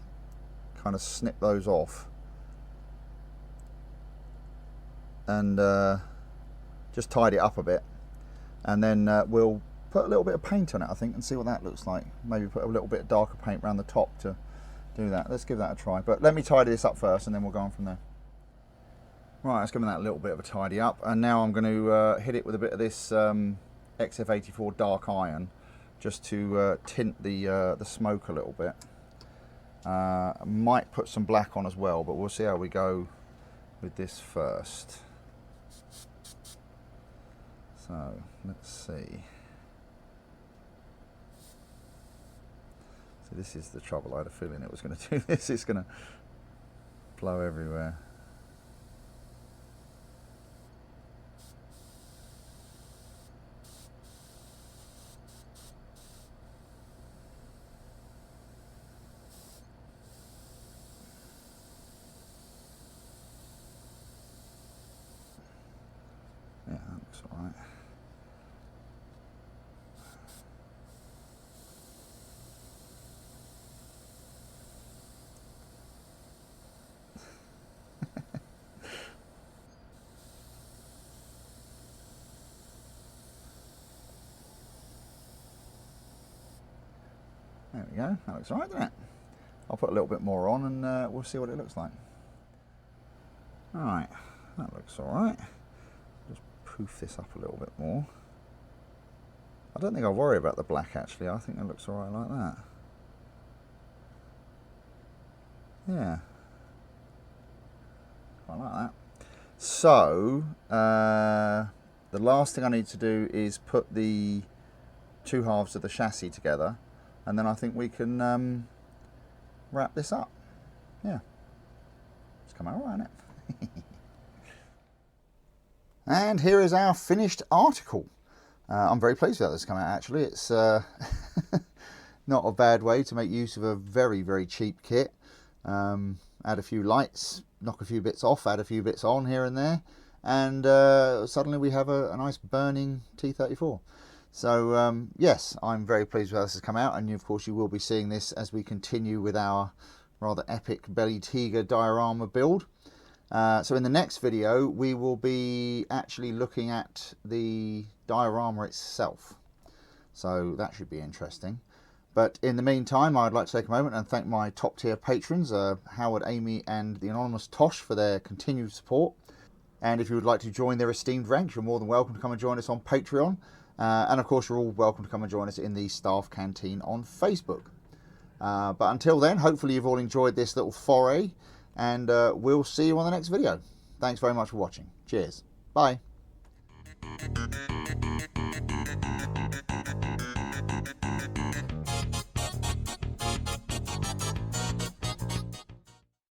kind of snip those off. And just tidy it up a bit, and then we'll put a little bit of paint on it, I think, and see what that looks like. Maybe put a little bit of darker paint around the top to do that. Let's give that a try, but let me tidy this up first and then we'll go on from there. Right, let's give that a little bit of a tidy up, and now I'm going to hit it with a bit of this XF84 dark iron just to tint the smoke a little bit. Might put some black on as well, but we'll see how we go with this first. So let's see. So this is the trouble. I had a feeling it was going to do this. It's going to blow everywhere. Yeah, that looks all right. There we go, that looks alright, doesn't it? I'll put a little bit more on and we'll see what it looks like. Alright, that looks alright. Just poof this up a little bit more. I don't think I'll worry about the black actually, I think it looks alright like that. Yeah. Quite like that. So, the last thing I need to do is put the two halves of the chassis together, and then I think we can wrap this up. Yeah. It's come out all right, hasn't it? And here is our finished article. I'm very pleased with how this has come out actually. It's not a bad way to make use of a very, very cheap kit. Add a few lights, knock a few bits off, add a few bits on here and there, and suddenly we have a nice burning T34. So yes, I'm very pleased with how this has come out, and of course you will be seeing this as we continue with our rather epic Belly Tiger diorama build. So in the next video we will be actually looking at the diorama itself, so that should be interesting. But in the meantime, I'd like to take a moment and thank my top tier patrons, Howard, Amy and the anonymous Tosh, for their continued support. And if you would like to join their esteemed ranks, you're more than welcome to come and join us on Patreon. And of course, you're all welcome to come and join us in the staff canteen on Facebook. But until then, hopefully you've all enjoyed this little foray, and we'll see you on the next video. Thanks very much for watching. Cheers. Bye.